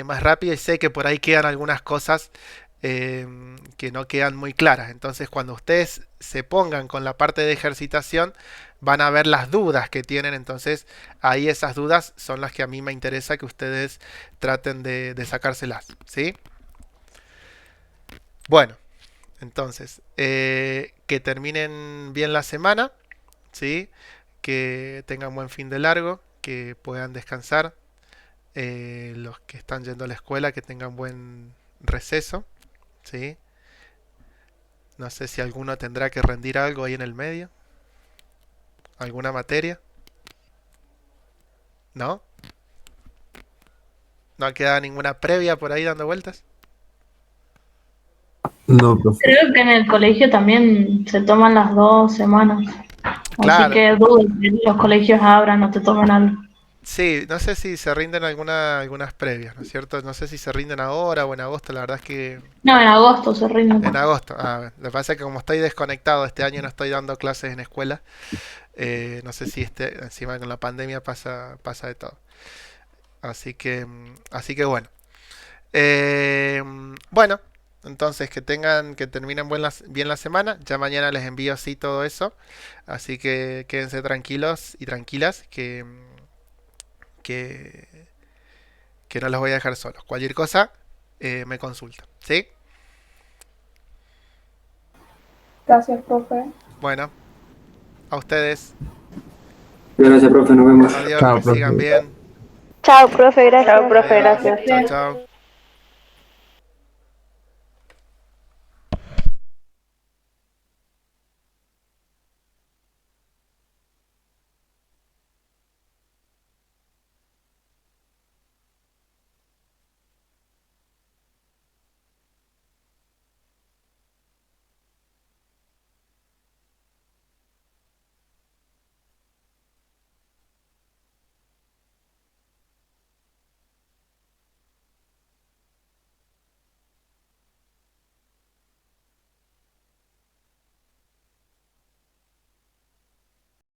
más rápido y sé que por ahí quedan algunas cosas que no quedan muy claras. Entonces, cuando ustedes se pongan con la parte de ejercitación, van a ver las dudas que tienen. Entonces, ahí esas dudas son las que a mí me interesa que ustedes traten de sacárselas, ¿sí? Bueno, entonces, que terminen bien la semana, ¿sí? Que tengan buen fin de largo, que puedan descansar. Los que están yendo a la escuela, que tengan buen receso, ¿sí? No sé si alguno tendrá que rendir algo ahí en el medio. ¿Alguna materia? ¿No? ¿No queda ninguna previa por ahí dando vueltas? No, profe. Creo que en el colegio también se toman las 2 semanas. Así Claro. que dudo que los colegios abran o te tomen algo. Sí, no sé si se rinden algunas previas, ¿no es cierto? No sé si se rinden ahora o en agosto, la verdad es que No, en agosto se rinden. en agosto. Lo que pasa es que como estoy desconectado, este año no estoy dando clases en escuela. No sé si encima con la pandemia pasa de todo. Así que bueno. Bueno, entonces que terminen bien la semana. Ya mañana les envío así todo eso. Así que quédense tranquilos y tranquilas que, que no los voy a dejar solos. Cualquier cosa me consultan, ¿sí? Gracias, profe. Bueno, a ustedes. Gracias, profe, nos vemos. Adiós, Chao, que sigan profe. bien. Chao, profe, gracias. Chao, profe, Adiós. gracias. Chao, chao.